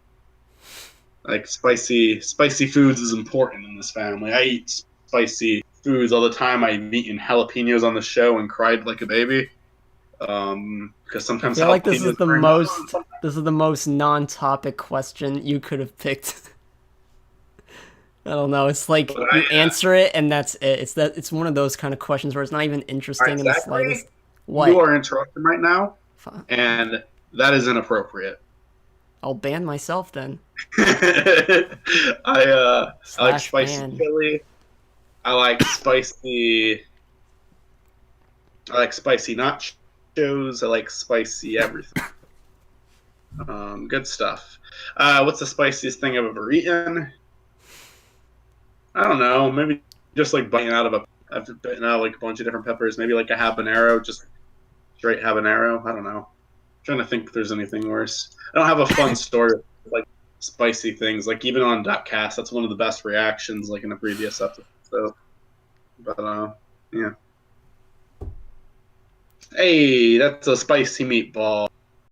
Like spicy foods is important in this family. I eat spicy foods all the time. I've eaten jalapenos on the show and cried like a baby. Because I sometimes feel like this is jalapenos the bring most this is the most non-topic question you could have picked. I don't know. It's like but you answer it and that's it. It's one of those kind of questions where it's not even All right, interesting in the Zachary, slightest. you What? are interrupting right now, and that is inappropriate. I'll ban myself then. I like Slash spicy ban. chili. I like spicy. I like spicy nachos. I like spicy everything. Good stuff. What's the spiciest thing I've ever eaten? I don't know. Maybe just like biting out of a. I've bitten out like a bunch of different peppers. Maybe like a habanero, just straight habanero. I don't know. I'm trying to think if there's anything worse. I don't have a fun story with, like spicy things. Like even on DuckCast, that's one of the best reactions. Like in a previous episode. So, but yeah. Hey, that's a spicy meatball.